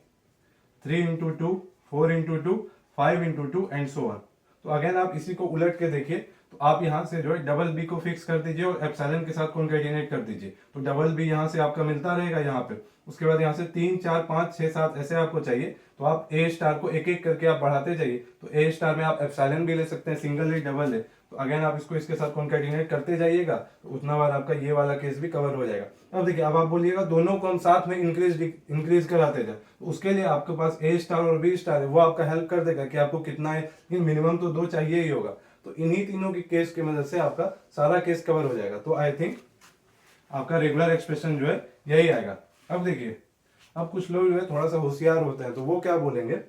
Speaker 1: 3 into 2 4 into 2 5 into 2 and so on. तो अगेन आप इसी को उलट के देखिए, तो आप यहाँ से जो है डबल बी को फिक्स कर दीजिए और एप्सिलॉन के साथ कॉन्केटिनेट कर दीजिए, तो डबल बी यहाँ से आपका मिलता रहेगा यहाँ पे। उसके बाद यहाँ से 3 4 5 6 7 ऐसे आपको चाहिए, तो आप ए स्टार को एक एक करके आप बढ़ाते जाइए। तो ए स्टार में आप एप्सिलॉन भी ले सकते हैं, सिंगल है डबल है, तो अगेन आप इसको इसके साथ कॉन्केटिनेट करते जाइएगा, तो उतना बार आपका ये वाला केस भी कवर हो जाएगा। अब देखिए अब आप बोलिएगा दोनों को हम साथ में इंक्रीज कराते जाए, तो उसके लिए आपके पास ए स्टार और बी स्टार है, वो आपका हेल्प कर देगा कि आपको कितना है, लेकिन मिनिमम तो 2 चाहिए ही होगा। तो इन्हीं तीनों की केस की मदद से आपका सारा केस कवर हो जाएगा। तो आई थिंक आपका रेगुलर एक्सप्रेशन जो है यही आएगा। अब देखिए अब कुछ लोग जो है थोड़ा सा होशियार होते हैं, तो वो क्या बोलेंगे,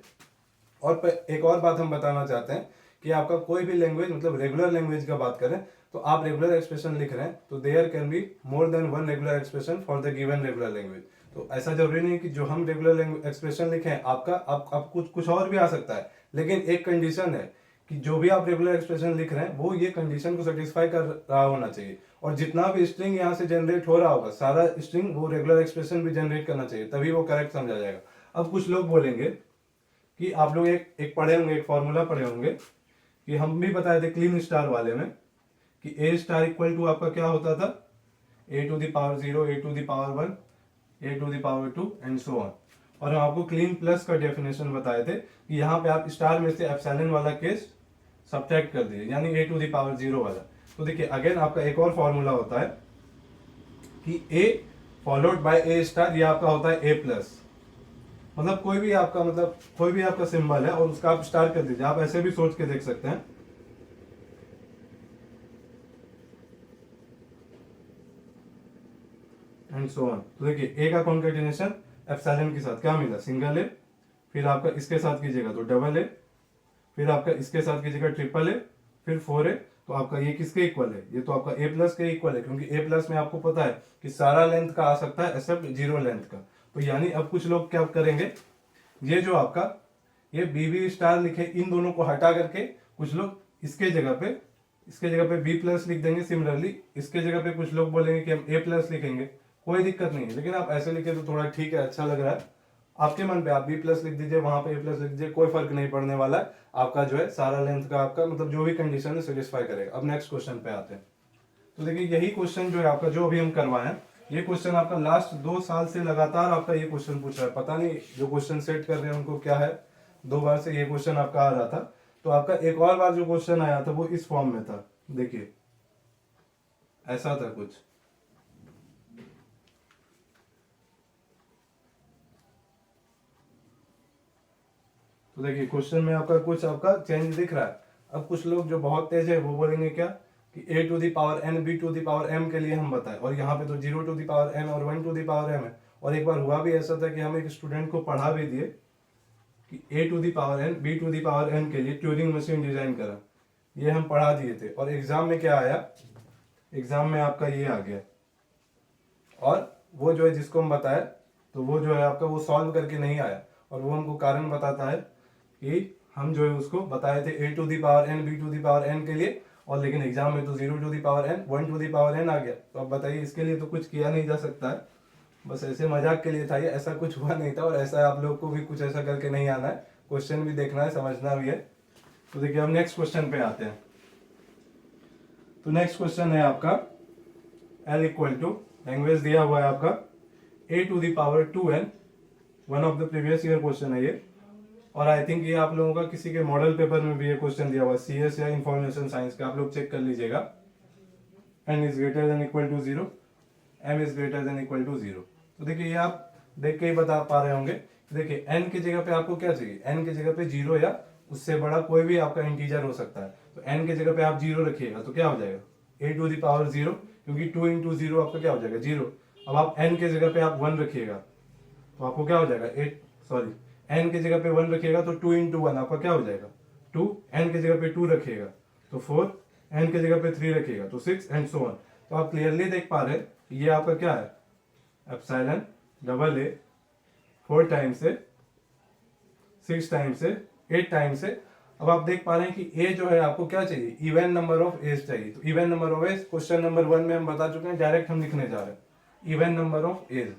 Speaker 1: और एक और बात हम बताना चाहते हैं कि आपका कोई भी लैंग्वेज मतलब रेगुलर लैंग्वेज का बात करें, तो आप रेगुलर एक्सप्रेशन लिख रहे हैं तो there can be more than one regular expression for the given regular language. तो ऐसा जरूरी नहीं कि जो हम रेगुलर एक्सप्रेशन लिखें आपका आप कुछ और भी आ सकता है, लेकिन एक कंडीशन है कि जो भी आप रेगुलर एक्सप्रेशन लिख रहे हैं वो ये कंडीशन को सेटिस्फाई कर रहा होना चाहिए, और जितना भी स्ट्रिंग यहाँ से जनरेट हो रहा होगा सारा स्ट्रिंग वो रेगुलर एक्सप्रेशन भी जनरेट करना चाहिए, तभी वो करेक्ट समझा जाएगा। अब कुछ लोग बोलेंगे कि आप लोग एक पढ़े होंगे, एक फॉर्मूला पढ़े होंगे कि हम भी बताए थे क्लीन स्टार वाले में कि ए स्टार इक्वल टू आपका क्या होता था, A to the power 0 A to the power 1 A to the power 2 and so on. और हम आपको क्लीन प्लस का डेफिनेशन बताए थे कि यहाँ पे आप स्टार में से एप्सिलॉन वाला केस सब्ट्रैक्ट कर दीजिए, यानी ए टू द पावर 0 वाला। तो देखिए अगेन आपका एक और फॉर्मूला होता है कि ए फॉलोड बाय ए स्टार, यह आपका होता है ए प्लस, मतलब कोई भी आपका सिंबल है और उसका आप स्टार कर दीजिए। आप ऐसे भी सोच के देख सकते हैं, एंड सो ऑन। तो देखिए ए का कॉन्केटिनेशन एप्सिलॉन के साथ क्या मिला, सिंगल ए, फिर आपका इसके साथ कीजिएगा तो डबल ए, फिर आपका इसके साथ कीजिएगा ट्रिपल ए, फिर 4a, तो आपका ये किसके इक्वल है, ये तो आपका ए प्लस के इक्वल है, क्योंकि ए प्लस में आपको पता है कि सारा लेंथ का आ सकता है एक्सेप्ट जीरो लेंथ का। तो यानी अब कुछ लोग क्या करेंगे, ये जो आपका ये बी बी स्टार लिखे इन दोनों को हटा करके कुछ लोग इसके जगह पे बी प्लस लिख देंगे। सिमिलरली इसके जगह पे कुछ लोग बोलेंगे कि हम ए प्लस लिखेंगे, कोई दिक्कत नहीं है, लेकिन आप ऐसे लिखे तो थोड़ा ठीक है, अच्छा लग रहा है। आपके मन पे आप बी प्लस लिख दीजिए, वहां पे ए प्लस लिख दीजिए, कोई फर्क नहीं पड़ने वाला है। आपका जो है सारा लेंथ का आपका मतलब जो भी कंडीशन है सेटिस्फाई करेगा। अब नेक्स्ट क्वेश्चन पे आते हैं। तो देखिए यही क्वेश्चन जो है आपका जो अभी हम करवाए हैं, ये क्वेश्चन आपका लास्ट 2 साल से लगातार आपका ये क्वेश्चन पूछ रहा है। पता नहीं जो क्वेश्चन सेट कर रहे हैं उनको क्या है, 2 बार से ये क्वेश्चन आपका आ रहा था। तो आपका एक और बार जो क्वेश्चन आया था वो इस फॉर्म में था, देखिए ऐसा था कुछ। तो देखिए क्वेश्चन में आपका कुछ आपका चेंज दिख रहा है। अब कुछ लोग जो बहुत तेज है वो बोलेंगे क्या कि a to the power n b to the power m के लिए हम बताएं, और यहाँ पे तो 0 टू दी पावर n और 1 टू दी पावर m है। और एक बार हुआ भी ऐसा था कि हम एक स्टूडेंट को पढ़ा भी दिए कि a to the power n b to the power n के लिए ट्यूरिंग मशीन डिजाइन करा, ये हम पढ़ा दिए थे। और एग्जाम में क्या आया, एग्जाम में आपका ये आ गया, और वो जो है जिसको हम बताए तो वो जो है आपका वो सॉल्व करके नहीं आया, और वो हमको कारण बताता है कि हम जो है उसको बताए थे a to the power n b to the power n के लिए, और लेकिन एग्जाम में तो 0 to the power n 1 to the power n आ गया। तो अब बताइए, इसके लिए तो कुछ किया नहीं जा सकता है, बस ऐसे मजाक के लिए था ये, ऐसा कुछ हुआ नहीं था। और ऐसा आप लोग को भी कुछ ऐसा करके नहीं आना है, क्वेश्चन भी देखना है, समझना भी है। तो देखिए हम नेक्स्ट क्वेश्चन पे आते हैं। तो नेक्स्ट क्वेश्चन है आपका L इक्वल टू, लैंग्वेज दिया हुआ है आपका a to the power 2n, one of the previous year question है ये। और आई थिंक ये आप लोगों का किसी के मॉडल पेपर में भी ये क्वेश्चन दिया हुआ है, CS या इंफॉर्मेशन साइंस का, आप लोग चेक कर लीजिएगा। n is greater than equal to 0, m is greater than equal to 0। तो देखिए ये आप देख के ही बता पा रहे होंगे। देखिए n की जगह पे आपको क्या चाहिए, n की जगह पे 0 या उससे बड़ा कोई भी आपका इंटीजर हो सकता है। तो n की जगह पे आप 0 रखिएगा तो क्या हो जाएगा a टू दी पावर 0, क्योंकि 2 इंटू 0 आपका क्या हो जाएगा 0। अब आप n की जगह पे आप 1 रखिएगा तो आपको क्या हो जाएगा n की जगह पे 1 रखिएगा तो 2 इंटू 1 आपका क्या हो जाएगा 2, n की जगह पे 2 रखिएगा तो 4, n की जगह पे 3 रखिएगा तो 6 एंड सो ऑन। तो आप क्लियरली देख पा रहे हैं ये आपका क्या है, एप्सिलॉन डबल ए 4 टाइम्स से 6 टाइम्स से 8 टाइम्स से। अब आप देख पा रहे हैं कि a जो है आपको क्या चाहिए, इवन नंबर ऑफ एज चाहिए। तो even number of A's question number 1 में हम बता चुके हैं, डायरेक्ट हम लिखने जा रहे हैं इवन नंबर ऑफ एज,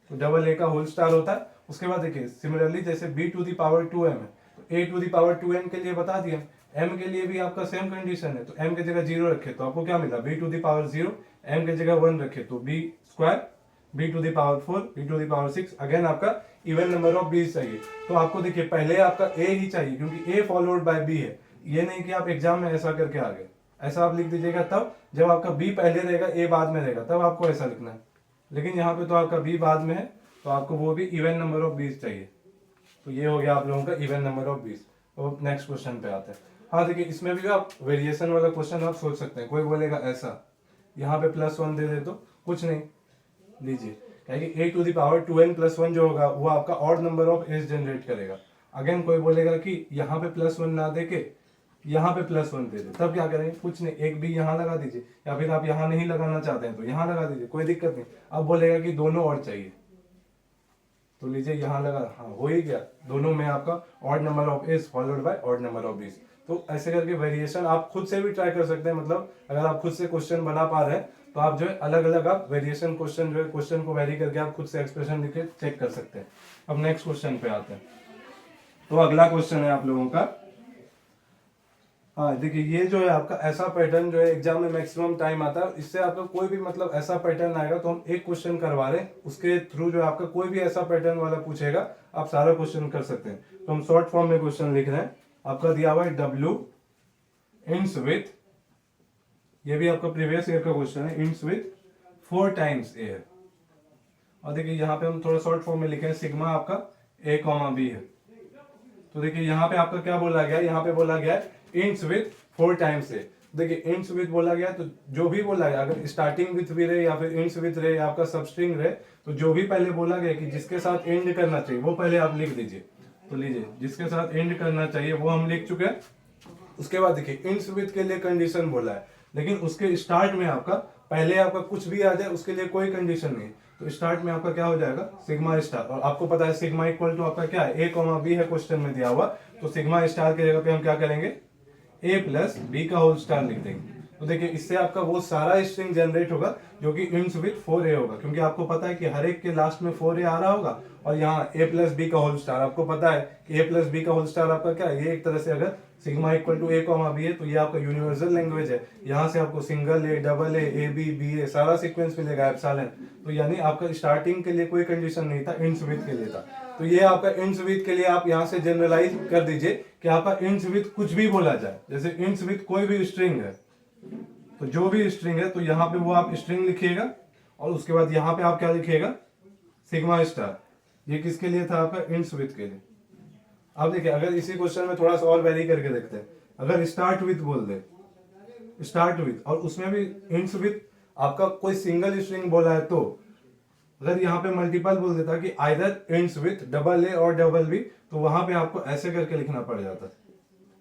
Speaker 1: तो डबल ए का होल स्टार होता है। उसके बाद देखिए सिमिलरली जैसे b to the power 2m है तो a to the power 2n के लिए बता दिया, m के लिए भी आपका सेम कंडीशन है। तो m की जगह 0 रखे तो आपको क्या मिला b to the power 0, m की जगह 1 रखे तो b square, b to the power 4, b to the power 6। Again आपका इवन नंबर ऑफ बीज चाहिए। तो आपको देखिए पहले आपका a ही चाहिए, क्योंकि a फॉलोड बाय b है। ये नहीं कि आप एग्जाम में ऐसा करके आ गए, ऐसा आप लिख दीजिएगा तब जब आपका b पहले रहेगा a बाद में रहेगा, तब आपको ऐसा लिखना है। लेकिन यहाँ पे तो आपका b बाद में है तो आपको वो भी इवन नंबर ऑफ बीज चाहिए। तो ये हो गया आप लोगों का इवन नंबर ऑफ बीज। तो नेक्स्ट क्वेश्चन पे आते हैं। हाँ देखिए इसमें भी आप वेरिएशन वाला क्वेश्चन आप सोच सकते हैं। कोई बोलेगा ऐसा, यहाँ पे +1 दे दे तो कुछ नहीं, लीजिए क्योंकि a to the power 2n + 1 जो होगा वो आपका odd number of A's generate करेगा। अगेन कोई बोलेगा कि यहाँ पे +1 ना दे के यहाँ पे +1 दे दे, तब क्या करेंगे, कुछ नहीं, एक भी यहाँ लगा दीजिए, या फिर आप यहाँ नहीं लगाना चाहते हैं तो यहाँ लगा दीजिए, कोई दिक्कत नहीं। अब बोलेगा कि दोनों और चाहिए तो लीजिए यहाँ लगा, हाँ हो ही गया, दोनों में आपका odd number of A's followed by odd number of B's. तो ऐसे करके वेरिएशन आप खुद से भी ट्राई कर सकते हैं। मतलब अगर आप खुद से क्वेश्चन बना पा रहे हैं तो आप जो है अलग अलग आप वेरिएशन क्वेश्चन जो है क्वेश्चन को वेरी करके आप खुद से एक्सप्रेशन लिख के चेक कर सकते हैं। अब नेक्स्ट क्वेश्चन पे आते हैं। तो अगला क्वेश्चन है आप लोगों का, हाँ देखिए ये जो है आपका ऐसा पैटर्न जो है एग्जाम में मैक्सिमम टाइम आता है, इससे आपका कोई भी मतलब ऐसा पैटर्न आएगा तो हम एक क्वेश्चन करवा रहे हैं, उसके थ्रू जो है आपका कोई भी ऐसा पैटर्न वाला पूछेगा आप सारा क्वेश्चन कर सकते हैं। तो हम शॉर्ट फॉर्म में क्वेश्चन लिख रहे हैं। आपका दिया हुआ है W इंड्स विथ, ये भी आपका प्रीवियस ईयर का क्वेश्चन है, इंड्स विथ 4 टाइम्स A है। और देखिए यहाँ पे हम थोड़ा शॉर्ट फॉर्म में लिखे हैं सिग्मा आपका A, B है। तो देखिए यहाँ पे आपका क्या बोला गया है, यहाँ पे बोला गया है इंट्स विथ 4 टाइम्स ए। देखिए इंट्स विथ बोला गया तो जो भी बोला गया, अगर स्टार्टिंग विथ भी रहे या फिर इंट्स विथ रहे या आपका सबस्ट्रिंग रहे, तो जो भी पहले बोला गया कि जिसके साथ एंड करना चाहिए वो पहले आप लिख दीजिए। तो लीजिए जिसके साथ एंड करना चाहिए वो हम लिख चुके हैं। उसके बाद देखिए इंड्स विथ के लिए कंडीशन बोला है, लेकिन उसके स्टार्ट में आपका पहले आपका कुछ भी आ जाए उसके लिए कोई कंडीशन नहीं। तो स्टार्ट में आपका क्या हो जाएगा सिग्मा स्टार, और आपको पता है सिग्मा इक्वल टू आपका क्या है a, b है क्वेश्चन में दिया हुआ। तो सिग्मा स्टार की जगह पे हम क्या करेंगे a प्लस बी का होल स्टार लिख देंगे। तो देखिए इससे आपका वो सारा स्ट्रिंग जनरेट होगा जो कि इंड्स विथ 4a होगा, क्योंकि आपको पता है कि हर एक के लास्ट में 4a आ रहा होगा, और यहाँ a प्लस बी का होल स्टार आपको पता है कि a प्लस बी का होल स्टार आपका क्या है, ये एक तरह से अगर sigma equal to a, b है तो ये आपका यूनिवर्सल लैंग्वेज है। यहाँ से आपको single A, double A, B, B A सारा सीक्वेंस मिलेगा एप्सिलॉन। तो यानी आपका स्टार्टिंग के लिए कोई कंडीशन नहीं था, इंड्स विथ के लिए था। तो ये आपका इंड्स विथ के लिए आप यहाँ से जनरलाइज कर दीजिए कि आपका इंड्स विथ कुछ भी बोला जाए, जैसे इंड्स विथ कोई भी स्ट्रिंग है, तो जो भी स्ट्रिंग है तो यहाँ पे वो आप स्ट्रिंग लिखिएगा, और उसके बाद यहाँ पे आप क्या लिखिएगा सिग्मा स्टार। ये किसके लिए था आपका इंड्स विथ के लिए। अब देखिए अगर इसी क्वेश्चन में थोड़ा सा और वेरी करके देखते हैं, अगर स्टार्ट विथ बोल दे, स्टार्ट विथ, और उसमें भी इंड्स विथ आपका कोई सिंगल स्ट्रिंग बोला है, तो अगर यहाँ पे मल्टीपल बोल देता कि either ends with double A और डबल बी, तो वहां पे आपको ऐसे करके लिखना पड़ जाता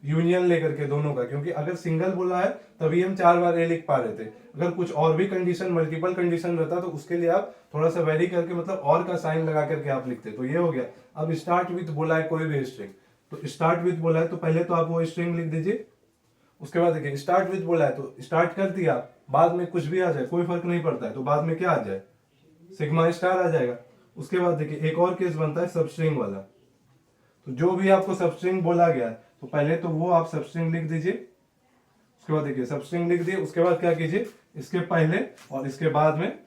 Speaker 1: यूनियन लेकर के दोनों का, क्योंकि अगर सिंगल बोला है तभी हम 4 बार ए लिख पा रहे थे। अगर कुछ और भी कंडीशन मल्टीपल कंडीशन रहता तो उसके लिए आप थोड़ा सा वेरी करके मतलब और का साइन लगा करके आप लिखते। तो ये हो गया। अब स्टार्ट विथ बोला है कोई भी स्ट्रिंग, तो स्टार्ट विथ बोला है तो पहले तो आप वो स्ट्रिंग लिख दीजिए। उसके बाद देखिए स्टार्ट विथ बोला है तो स्टार्ट कर दिया, बाद में कुछ भी आ जाए कोई फर्क नहीं पड़ता है, तो बाद में क्या आ जाए सिग्मा स्टार आ जाएगा। उसके बाद देखिए एक और केस बनता है सबस्ट्रिंग वाला, तो जो भी आपको सबस्ट्रिंग बोला गया है तो पहले तो वो आप सबस्ट्रिंग लिख दीजिए। उसके बाद देखिए सबस्ट्रिंग लिख दिए, उसके बाद क्या कीजिए इसके पहले और इसके बाद में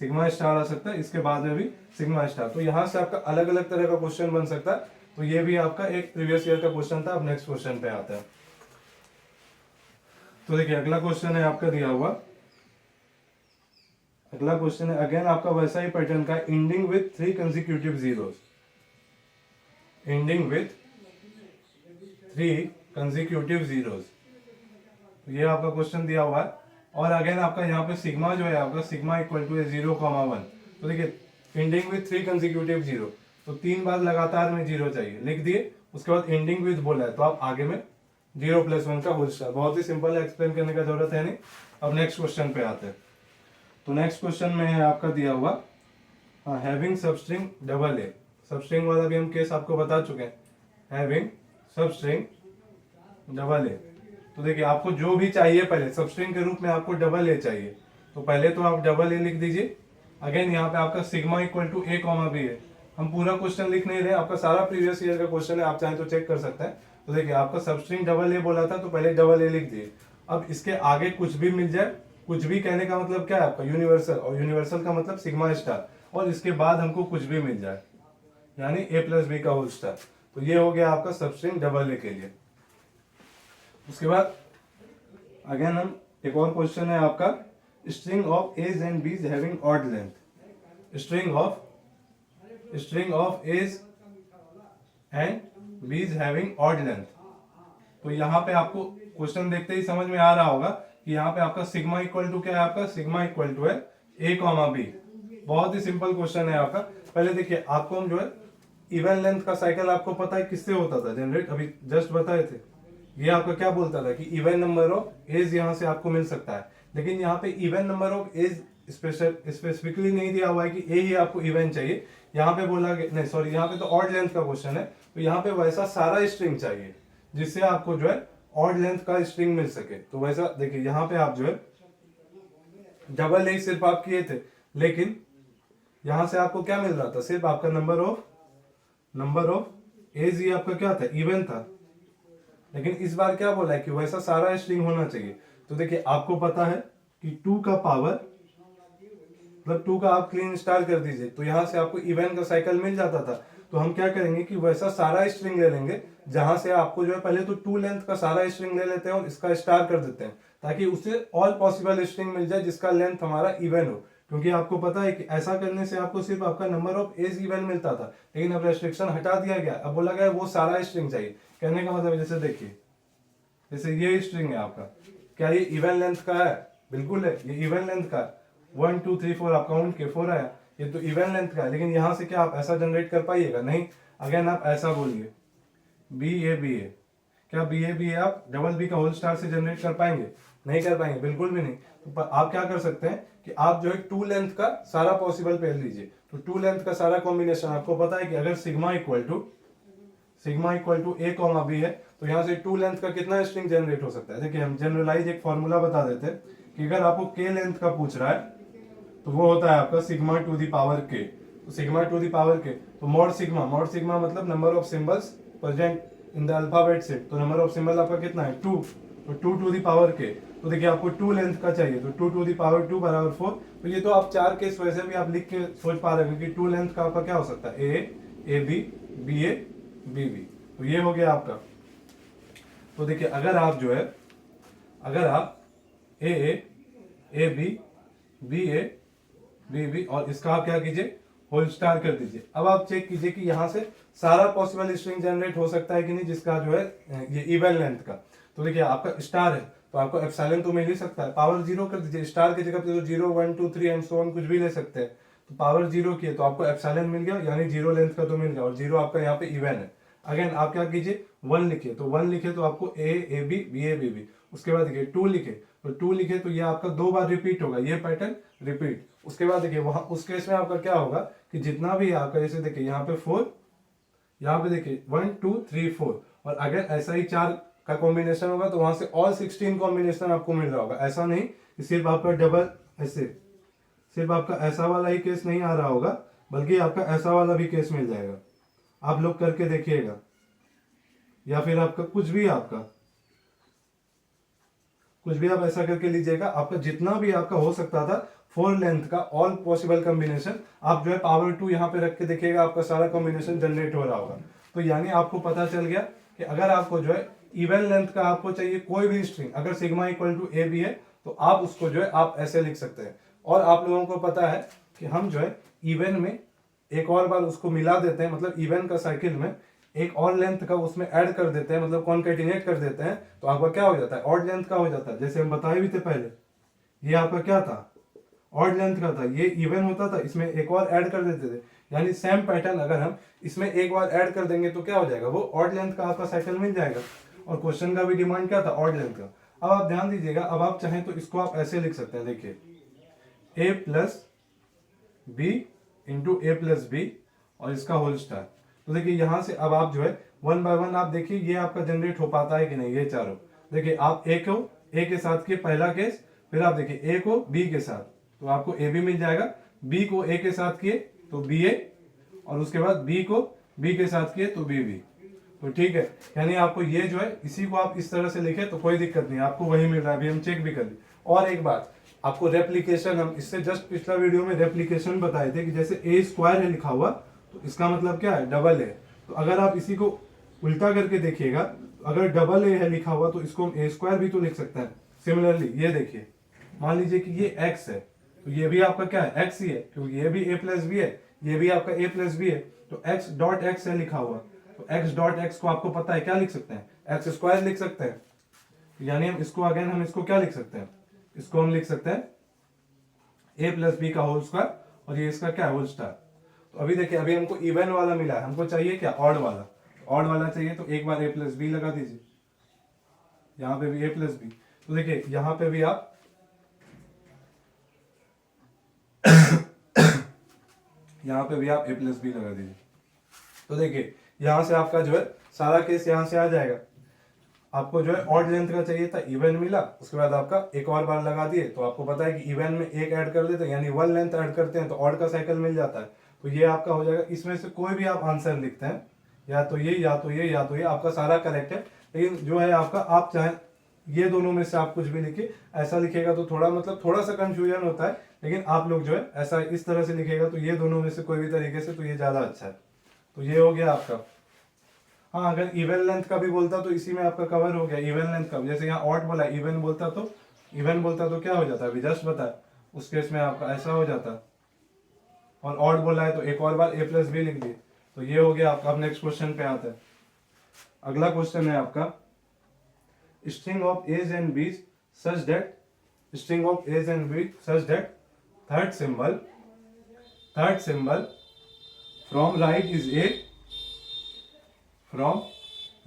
Speaker 1: सिग्मा स्टार आ सकता है, इसके बाद में भी सिग्मा स्टार। तो यहां से आपका अलग अलग तरह का क्वेश्चन बन सकता है। तो ये भी आपका एक प्रीवियस ईयर का क्वेश्चन था। अब नेक्स्ट क्वेश्चन पे आता है। तो देखिए अगला क्वेश्चन है आपका दिया हुआ, अगला क्वेश्चन है अगेन आपका वैसा ही पैटर्न का, ending with 3 consecutive zeros, ending with 3 consecutive zeros. तो ये आपका क्वेश्चन दिया हुआ है, और अगेन आपका यहाँ पे सिग्मा जो है आपका सिग्मा इक्वल टू 0,1। तो देखिए एंडिंग विथ 3 कंसेक्यूटिव जीरो, तो 3 बार लगातार में जीरो चाहिए, लिख दिए। उसके बाद एंडिंग विथ बोला है तो आप आगे में 0 + 1 का होल स्टार। बहुत ही सिंपल है, एक्सप्लेन करने का जरूरत है नहीं। अब नेक्स्ट क्वेश्चन पे आते हैं। तो नेक्स्ट क्वेश्चन में है आपका दिया हुआ having substring double A. Substring वाला भी हम केस आपको बता चुके हैं, हैविंग सबस्ट्रिंग डबल ए। तो देखिए आपको जो भी चाहिए पहले सबस्ट्रिंग के रूप में आपको डबल ए चाहिए, तो पहले तो आप डबल ए लिख दीजिए। अगेन यहाँ पे आपका sigma equal to a, b है। हम पूरा क्वेश्चन लिख नहीं रहे, आपका सारा प्रीवियस ईयर का क्वेश्चन है, आप चाहें तो चेक कर सकते हैं। तो देखिए आपका सबस्ट्रिंग डबल ए बोला था तो पहले डबल ए लिख दिए। अब इसके आगे कुछ भी मिल जाए, कुछ भी कहने का मतलब क्या है आपका यूनिवर्सल, और यूनिवर्सल का मतलब सिग्मा स्टार, और इसके बाद हमको कुछ भी मिल जाए यानी a + b का होल स्टार। तो ये हो गया आपका सबस्ट्रिंग डबल ए के लिए। उसके बाद अगेन हम एक और क्वेश्चन है आपका, string of A's and B's having odd length, string of A's and B's having odd length. तो यहाँ पे आपको क्वेश्चन देखते ही समझ में आ रहा होगा कि यहाँ पे आपका सिग्मा इक्वल टू क्या है, आपका सिग्मा इक्वल टू है a, b। बहुत ही सिंपल क्वेश्चन है आपका। पहले देखिए आपको हम जो है इवन लेंथ का साइकिल आपको पता है किससे होता था जनरेट, अभी जस्ट बताए थे। ये आपका क्या बोलता था कि इवन नंबर ऑफ एज यहाँ से आपको मिल सकता है, लेकिन यहाँ पे even number of A's specifically नहीं दिया हुआ है कि ए ही आपको इवन चाहिए। यहाँ पे बोला नहीं सॉरी, यहाँ पे तो ऑड लेंथ का क्वेश्चन है, तो यहाँ पे वैसा सारा स्ट्रिंग चाहिए जिससे आपको जो है ऑड लेंथ का स्ट्रिंग मिल सके। तो वैसा देखिए यहाँ पे आप जो है डबल ए सिर्फ आप किए थे, लेकिन यहाँ से आपको क्या मिल रहा था, सिर्फ आपका नंबर ऑफ एज ही आपका क्या था, इवन था। लेकिन इस बार क्या बोला है कि वैसा सारा स्ट्रिंग होना चाहिए। तो देखिए आपको पता है कि 2 का पावर मतलब 2 का आप क्लीन स्टार कर दीजिए, तो यहाँ से आपको इवन का साइकिल मिल जाता था। तो हम क्या करेंगे कि वैसा सारा स्ट्रिंग ले लेंगे, जहां से आपको जो है पहले तो 2 लेंथ का सारा स्ट्रिंग ले लेते हैं और इसका स्टार कर देते हैं, ताकि उससे ऑल पॉसिबल स्ट्रिंग मिल जाए जिसका लेंथ हमारा इवन हो। क्योंकि आपको पता है कि ऐसा करने से आपको सिर्फ आपका नंबर ऑफ एज इवन मिलता था, लेकिन अब रेस्ट्रिक्शन हटा दिया गया, अब बोला गया वो सारा स्ट्रिंग चाहिए। कहने का मतलब जैसे देखिए, जैसे ये स्ट्रिंग है आपका, क्या ये इवन लेंथ का है? बिल्कुल है, ये इवन लेंथ का है। 1 2 3 4 आप काउंट के 4 आया, ये तो इवन लेंथ का है। लेकिन यहां से क्या आप ऐसा जनरेट कर पाइएगा? नहीं। अगेन आप ऐसा बोलिए बी ए, क्या बी ए आप डबल बी का होल स्टार से जनरेट कर पाएंगे? नहीं कर पाएंगे, बिल्कुल भी नहीं। तो आप क्या कर सकते हैं कि आप जो है टू लेंथ का सारा पॉसिबल पेयर लीजिए। तो टू लेंथ का सारा कॉम्बिनेशन आपको पता है कि अगर sigma equal to A comma B है तो यहाँ से टू लेंथ का कितना स्ट्रिंग जनरेट हो सकता है। देखिए हम जनरलाइज एक फॉर्मूला बता देते हैं कि अगर आपको के लेंथ का पूछ रहा है तो वो होता है आपका सिग्मा टू दी पावर के। तो सिग्मा टू दी पावर के, तो मॉड सिग्मा मतलब number of symbols present in the alphabet set. तो नंबर ऑफ सिंबल आपका कितना है? 2। तो 2 टू दी पावर के, तो देखिए आपको 2 लेंथ का चाहिए, तो 2 टू दी पावर 2 बराबर 4। तो ये तो आप 4 केस वैसे भी आप लिख के सोच पा रहे हो कि 2 लेंथ का आपका क्या हो सकता है? A B B A B B. तो ये हो गया आपका। तो देखिए अगर आप ए बी ए बी और इसका आप क्या कीजिए? होल स्टार कर दीजिए। अब आप चेक कीजिए कि यहाँ से सारा पॉसिबल स्ट्रिंग जनरेट हो सकता है कि नहीं, जिसका जो है ये इवन लेंथ का। तो देखिए आपका स्टार है तो आपको एप्सिलॉन तो मिल ही सकता है, पावर 0 कर दीजिए। स्टार की जगह पे तो 0 1 2 3 एंड सो ऑन कुछ भी ले सकते हैं। तो पावर 0 की है तो आपको एप्सिलॉन मिल गया, यानी 0 लेंथ का तो मिल गया, और 0 आपका यहाँ पे इवन है। अगेन आप क्या कीजिए? 1 लिखिए, तो 1 लिखे तो आपको ए बी बी। उसके बाद देखिए 2 लिखे, तो 2 लिखे तो ये आपका 2 बार रिपीट होगा, ये पैटर्न रिपीट। उसके बाद देखिए वहां उस केस में आपका क्या होगा कि जितना भी आपका, जैसे देखिए यहाँ पे 4, यहाँ पे देखिए 1 2 3 4, और अगर ऐसा ही 4 का कॉम्बिनेशन होगा तो वहां से ऑल 16 कॉम्बिनेशन आपको मिल रहा होगा। ऐसा नहीं कि सिर्फ आपका डबल ऐसे, सिर्फ आपका ऐसा वाला ही केस नहीं आ रहा होगा, बल्कि आपका ऐसा वाला भी केस मिल जाएगा। आप लोग करके देखिएगा, या फिर आपका कुछ भी आप ऐसा करके लीजिएगा। आपका जितना भी आपका हो सकता था 4 लेंथ का ऑल पॉसिबल कॉम्बिनेशन आप जो है पावर 2 यहाँ पे रख के देखिएगा, आपका सारा कॉम्बिनेशन जनरेट हो रहा होगा। तो यानी आपको पता चल गया कि अगर आपको जो है इवन लेंथ का आपको चाहिए कोई भी स्ट्रिंग, अगर सिग्मा इक्वल टू ए भी है तो आप उसको जो है आप ऐसे लिख सकते हैं। और आप लोगों को पता है कि हम जो है इवन में एक और बार उसको मिला देते हैं, मतलब इवन का साइकिल में एक और लेंथ का उसमें ऐड कर देते हैं, मतलब कॉन्केटिनेट कर देते हैं, तो आपका क्या हो जाता है? ऑड लेंथ का हो जाता है। जैसे हम बताए भी थे पहले, ये आपका क्या था? ऑड लेंथ का था, ये इवन होता था, इसमें एक और ऐड कर देते थे। यानी सेम पैटर्न अगर हम इसमें एक बार ऐड कर देंगे तो क्या हो जाएगा? वो ऑड लेंथ का आपका साइकिल मिल जाएगा। और क्वेश्चन का भी डिमांड क्या था? ऑड लेंथ का। अब आप ध्यान दीजिएगा, अब आप चाहें तो इसको आप ऐसे लिख सकते हैं, देखिए ए प्लस बी इंटू ए प्लस बी और इसका होल स्टार। तो देखिए यहां से अब आप जो है 1 बाय 1 आप देखिए ये आपका जनरेट हो पाता है कि नहीं, ये चारों। देखिए आप ए को ए के साथ किए पहला केस, फिर आप देखिए ए को बी के साथ तो आपको ए बी मिल जाएगा, बी को ए के साथ किए तो बी ए, और उसके बाद बी को बी के साथ किए तो बी बी। तो ठीक है, यानी आपको ये जो है इसी को आप इस तरह से लिखे तो कोई दिक्कत नहीं, आपको वही मिल रहा है। अभी हम चेक भी कर ली। और एक बात आपको रेप्लीकेशन, हम इससे जस्ट पिछला वीडियो में रेप्लीकेशन बताए थे कि जैसे ए स्क्वायर है लिखा हुआ तो इसका मतलब क्या है? डबल है। तो अगर आप इसी को उल्टा करके देखिएगा, तो अगर डबल ए है लिखा हुआ तो इसको हम ए स्क्वायर भी तो लिख सकते हैं। सिमिलरली ये देखिए, मान लीजिए कि ये एक्स है तो ये भी आपका क्या है? एक्स ही है, क्योंकि ये भी ए प्लस बी है, ये भी आपका ए प्लस बी है। तो एक्स डॉट एक्स है लिखा हुआ, तो एक्स डॉट एक्स को आपको पता है क्या लिख सकते हैं? एक्स स्क्वायर लिख सकते हैं। यानी हम इसको अगेन हम इसको क्या लिख सकते हैं? इसको हम लिख सकते हैं ए प्लस बी का होल स्क्वायर, और ये इसका क्या है? Whole star. तो अभी देखिए, अभी हमको इवन वाला मिला है, हमको चाहिए क्या? ऑड वाला। ऑड वाला चाहिए तो एक बार ए प्लस बी लगा दीजिए, यहाँ पे भी ए प्लस बी। तो देखिए यहाँ पे भी आप यहाँ पे भी आप ए प्लस बी लगा दीजिए। तो देखिए यहाँ से आपका जो है सारा केस यहाँ से आ जाएगा। आपको जो है ऑड लेंथ का चाहिए था, इवन मिला, उसके बाद आपका एक और बार लगा दिए तो आपको पता है कि इवन में एक ऐड कर देते हैं, यानी 1 लेंथ ऐड करते हैं तो ऑड का साइकिल मिल जाता है। तो ये आपका हो जाएगा। इसमें से कोई भी आप आंसर लिखते हैं, या तो ये या तो ये या तो ये, आपका सारा करेक्ट है। लेकिन जो है आपका, आप चाहे ये दोनों में से आप कुछ भी लिखिए। ऐसा लिखेगा तो थोड़ा मतलब थोड़ा सा कंफ्यूजन होता है, लेकिन आप लोग जो है ऐसा इस तरह से लिखेगा तो ये दोनों में से कोई भी तरीके से, तो ये ज्यादा अच्छा है। तो ये हो गया आपका। हाँ, अगर इवन लेंथ का भी बोलता तो इसी में आपका कवर हो गया। इवन लेंथ का जैसे यहाँ ऑड बोला, इवन बोलता तो क्या हो जाता है? अभी जस्ट बताया, उस केस में आपका ऐसा हो जाता। और ऑड बोला है तो एक और बार ए प्लस बी लिख दिए। तो ये हो गया आपका। अब नेक्स्ट क्वेश्चन पे आता है। अगला क्वेश्चन है आपका string of a's and b's such that third symbol from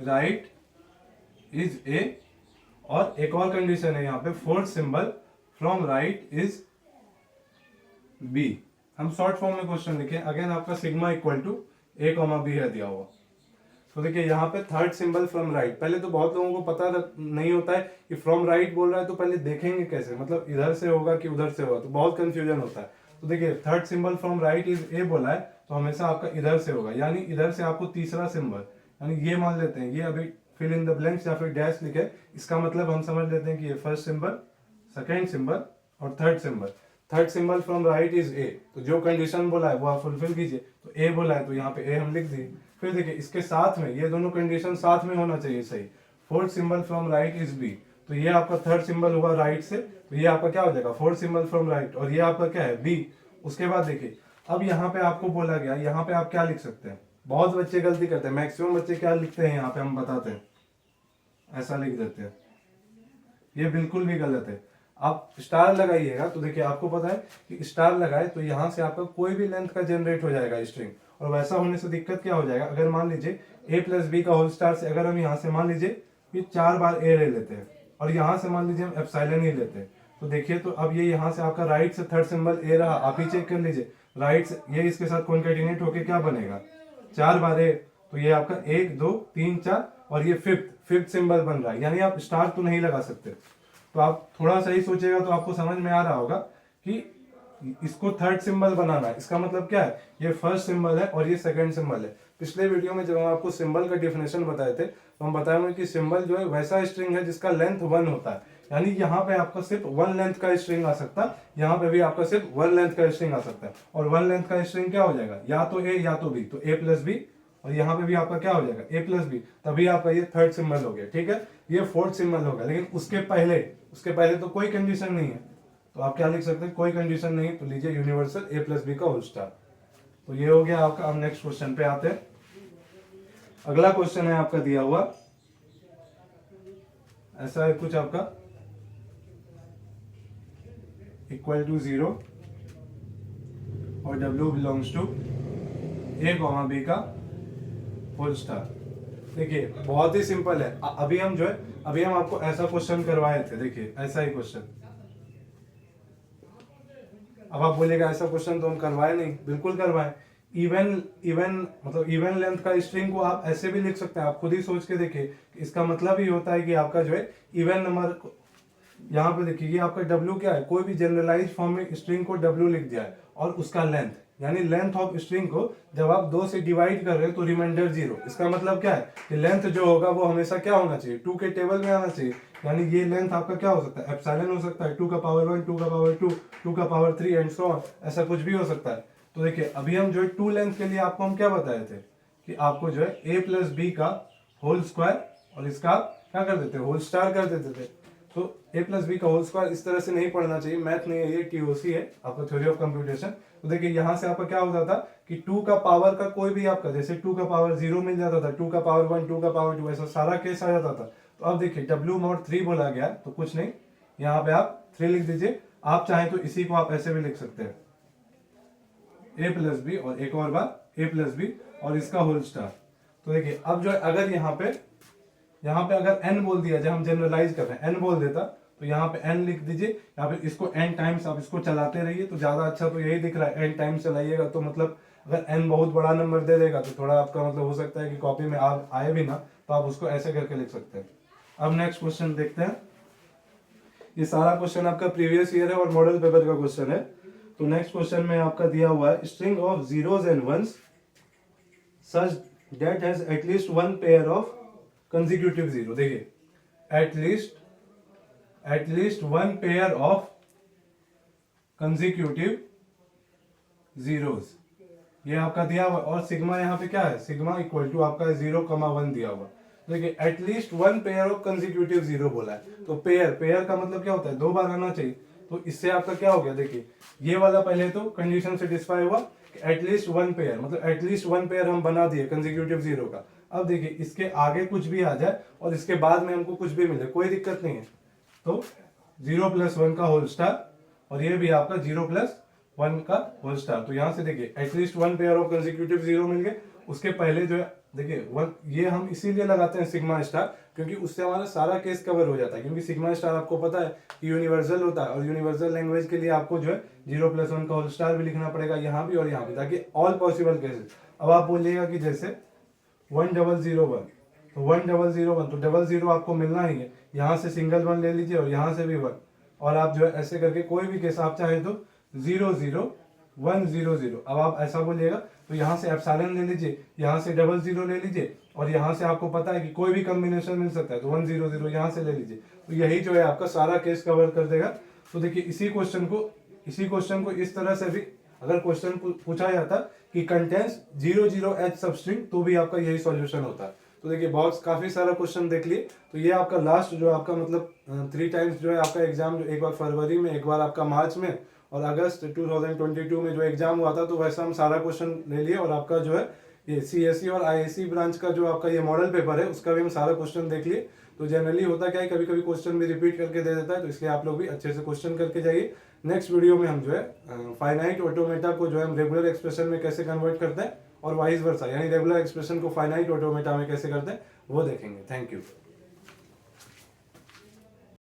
Speaker 1: right is A, और एक और कंडीशन है यहाँ पे, fourth symbol from right is B. हम शॉर्ट फॉर्म में क्वेश्चन लिखे, अगेन आपका sigma equal to A comma B है दिया हुआ। तो देखिए यहाँ पे थर्ड सिंबल फ्रॉम राइट, पहले तो बहुत लोगों को पता नहीं होता है कि फ्रॉम राइट बोल रहा है तो पहले देखेंगे कैसे, मतलब इधर से होगा कि उधर से होगा, तो बहुत कंफ्यूजन होता है। तो देखिए third symbol from right is a बोला है तो हमेशा आपका इधर से होगा, यानी इधर से आपको तीसरा सिंबल, यानी ये मान लेते हैं, ये अभी फिल इन द ब्लैंक्स या फिर डैश लिखे, इसका मतलब हम समझ लेते हैं कि ये फर्स्ट सिंबल, सेकेंड सिंबल और third symbol. Third symbol from right is a, तो जो कंडीशन बोला है वो आप फुलफिल कीजिए, तो ए बोला है तो यहाँ पे ए हम लिख दिए। फिर देखिए इसके साथ में ये दोनों कंडीशन साथ में होना चाहिए सही। Fourth symbol from right is B, तो ये आपका थर्ड सिंबल हुआ राइट से, तो ये आपका क्या हो जाएगा फोर्थ सिंबल फ्रॉम राइट, और ये आपका क्या है बी। उसके बाद देखिए अब यहाँ पे आपको बोला गया, यहाँ पे आप क्या लिख सकते हैं, बहुत बच्चे गलती करते हैं, मैक्सिमम बच्चे क्या लिखते हैं यहाँ पे हम बताते हैं, ऐसा लिख देते हैं, ये बिल्कुल भी गलत है। आप स्टार लगाइएगा तो देखिए आपको पता है कि स्टार लगाए तो यहाँ से आपका कोई भी लेंथ का जनरेट हो जाएगा स्ट्रिंग, और वैसा होने से दिक्कत क्या हो जाएगा, अगर मान लीजिए ए प्लस बी का होल स्टार से अगर हम यहाँ से मान लीजिए कि 4 बार ए ले लेते हैं और यहाँ से मान लीजिए हम एप्सिलॉन ही लेते हैं, तो देखिए तो अब ये यहाँ से आपका राइट से थर्ड सिंबल ए रहा, आप ही चेक कर लीजिए, राइट से ये इसके साथ कॉन्केटिनेट होके क्या बनेगा 4 बार ए, तो ये आपका 1 2 3 4 और ये फिफ्थ सिंबल बन रहा है, यानी आप स्टार तो नहीं लगा सकते। तो आप थोड़ा सही सोचिएगा तो आपको समझ में आ रहा होगा कि इसको थर्ड सिंबल बनाना है, इसका मतलब क्या है, ये फर्स्ट सिंबल है और ये सेकंड सिंबल है। पिछले वीडियो में जब हम आपको सिंबल का डेफिनेशन बताए थे तो हम बताएंगे कि सिंबल जो है वैसा स्ट्रिंग है जिसका लेंथ 1 होता है, यानी यहाँ पे आपका सिर्फ 1 लेंथ का स्ट्रिंग आ सकता है, यहाँ पे भी आपका सिर्फ 1 लेंथ का स्ट्रिंग आ सकता है, और 1 लेंथ का स्ट्रिंग क्या हो जाएगा, या तो ए या तो बी, तो ए प्लस बी, और यहाँ पे भी आपका क्या हो जाएगा ए प्लस बी, तभी आपका ये थर्ड सिंबल हो गया, ठीक है, ये फोर्थ सिंबल होगा। लेकिन उसके पहले तो कोई कंडीशन नहीं है, तो आप क्या लिख सकते हैं, कोई कंडीशन नहीं, तो लीजिए यूनिवर्सल ए प्लस बी का होल स्टार। तो ये हो गया आपका। अब नेक्स्ट क्वेश्चन पे आते हैं। अगला क्वेश्चन है आपका दिया हुआ, ऐसा है कुछ आपका, इक्वल टू 0 और W belongs to A comma B का होल स्टार। देखिए बहुत ही सिंपल है, अभी हम आपको ऐसा क्वेश्चन करवाए थे, देखिए ऐसा ही क्वेश्चन। अब आप बोलेगा ऐसा क्वेश्चन तो हम करवाए नहीं, बिल्कुल करवाए। इवन लेंथ का स्ट्रिंग को आप ऐसे भी लिख सकते हैं, आप खुद ही सोच के देखिए, इसका मतलब ही होता है कि आपका जो है इवन नंबर, यहाँ पे देखिए ये आपका W क्या है, कोई भी जनरलाइज फॉर्म में स्ट्रिंग को W लिख दिया है, और उसका लेंथ, यानी लेंथ ऑफ स्ट्रिंग को जब आप 2 से डिवाइड कर रहे हो तो रिमाइंडर 0, इसका मतलब क्या है कि लेंथ जो होगा वो हमेशा क्या होना चाहिए, 2 के टेबल में आना चाहिए, यानी ये लेंथ आपका क्या हो सकता है, एप्सिलॉन हो सकता है, 2 का पावर 1, 2 का पावर 2, 2 का पावर 3 एंड सो ऑन, ऐसा कुछ भी हो सकता है। तो देखिए अभी हम जो है 2 लेंथ के लिए आपको हम क्या बताए थे कि आपको जो है ए प्लस बी का होल स्क्वायर और इसका क्या कर देते होल स्टार कर देते थे। तो ए प्लस बी का होल स्क्वायर इस तरह से नहीं पढ़ना चाहिए, मैथ नहीं है ये, टीओसी है आपका, थ्योरी ऑफ कंप्यूटेशन। तो देखिए यहाँ से आपका क्या होता था कि 2 का पावर का कोई भी आपका, जैसे 2 का पावर 0 मिल जाता था, 2 का पावर 1, 2 का पावर 2, ऐसा सारा केस आ जाता था। तो अब देखिए W नॉट 3 बोला गया, तो कुछ नहीं, यहाँ पे आप 3 लिख दीजिए। आप चाहें तो इसी को आप ऐसे भी लिख सकते हैं, ए प्लस बी और एक और बार ए प्लस बी और इसका होल स्टार। तो देखिए अब जो है अगर यहाँ पे अगर n बोल दिया, जब हम जनरलाइज कर रहे हैं n बोल देता, तो यहाँ पे n लिख दीजिए, या फिर इसको n टाइम्स आप इसको चलाते रहिए, तो ज्यादा अच्छा तो यही दिख रहा है, n टाइम्स चलाइएगा तो मतलब अगर n बहुत बड़ा नंबर दे देगा तो थोड़ा आपका मतलब हो सकता है कि कॉपी में आए भी ना, तो आप उसको ऐसे करके लिख सकते हैं। अब नेक्स्ट क्वेश्चन देखते हैं। ये सारा क्वेश्चन आपका प्रीवियस ईयर है और मॉडल पेपर का क्वेश्चन है। तो नेक्स्ट क्वेश्चन में आपका दिया हुआ है, string of zeros and ones such that has at least one pair of consecutive zero. देखिए at least one pair of consecutive zeros, ये आपका दिया हुआ, और सिग्मा यहाँ पे क्या है, सिग्मा इक्वल टू आपका 0,1 दिया हुआ। देखिए at least one pair of consecutive zero बोला है, तो पेयर का मतलब क्या होता है, 2 बार आना चाहिए। तो इससे आपका क्या हो गया, देखिए ये वाला पहले तो कंडीशन सेटिस्फाई हुआ, एटलीस्ट वन पेयर, मतलब एटलीस्ट वन पेयर हम बना दिए कंसेक्यूटिव जीरो का। अब देखिए इसके आगे कुछ भी आ जाए और इसके बाद में हमको कुछ भी मिले, कोई दिक्कत नहीं है। तो 0+1 का होल स्टार, और ये भी आपका 0+1 का होल स्टार। तो यहाँ से देखिए at least one pair of consecutive zero मिल गए। उसके पहले जो है देखिए वन, ये हम इसीलिए लगाते हैं सिग्मा स्टार, क्योंकि उससे हमारा सारा केस कवर हो जाता है। क्योंकि सिग्मा स्टार आपको पता है कि यूनिवर्सल होता है, और यूनिवर्सल लैंग्वेज के लिए आपको जो है 0+1 का होल स्टार भी लिखना पड़ेगा यहाँ भी और यहाँ भी, ताकि ऑल पॉसिबल केसेस। अब आप बोलिएगा कि जैसे 1001, तो 1001 तो 00 आपको मिलना ही है, यहाँ से सिंगल 1 ले लीजिए और यहाँ से भी 1, और आप जो है ऐसे करके कोई भी केस आप चाहें तो 00100। अब आप ऐसा बोलिएगा तो यहाँ से एप्सिलॉन ले लीजिए, यहाँ से 00 ले लीजिए, और यहाँ से आपको पता है कि कोई भी कॉम्बिनेशन मिल सकता है तो 100 यहाँ से ले लीजिए। तो यही जो है आपका सारा केस कवर कर देगा। तो देखिए इसी क्वेश्चन को इस तरह से भी अगर क्वेश्चन पूछा जाता कि कंटेंट्स 00H सबस्ट्रिंग, तो भी आपका यही सॉल्यूशन होता है। तो देखिए बॉक्स काफी सारा क्वेश्चन देख लिए। तो ये आपका लास्ट जो आपका मतलब 3 टाइम्स जो है आपका एग्जाम, जो एक बार फरवरी में, एक बार आपका मार्च में, और अगस्त 2022 में जो एग्जाम हुआ था, तो वैसा हम सारा क्वेश्चन ले लिए। और आपका जो है ये CSE और IISc ब्रांच का जो आपका ये मॉडल पेपर है, उसका भी हम सारा क्वेश्चन देख लिए। तो जनरली होता क्या है, कभी कभी क्वेश्चन भी रिपीट करके दे देता है, तो इसलिए आप लोग भी अच्छे से क्वेश्चन करके जाइए। नेक्स्ट वीडियो में हम जो है फाइनाइट ऑटोमेटा को जो है हम रेगुलर एक्सप्रेशन में कैसे कन्वर्ट करते हैं, और वाइस वर्सा, यानी रेगुलर एक्सप्रेशन को फाइनाइट ऑटोमेटा में कैसे करते हैं, वो देखेंगे। Thank you.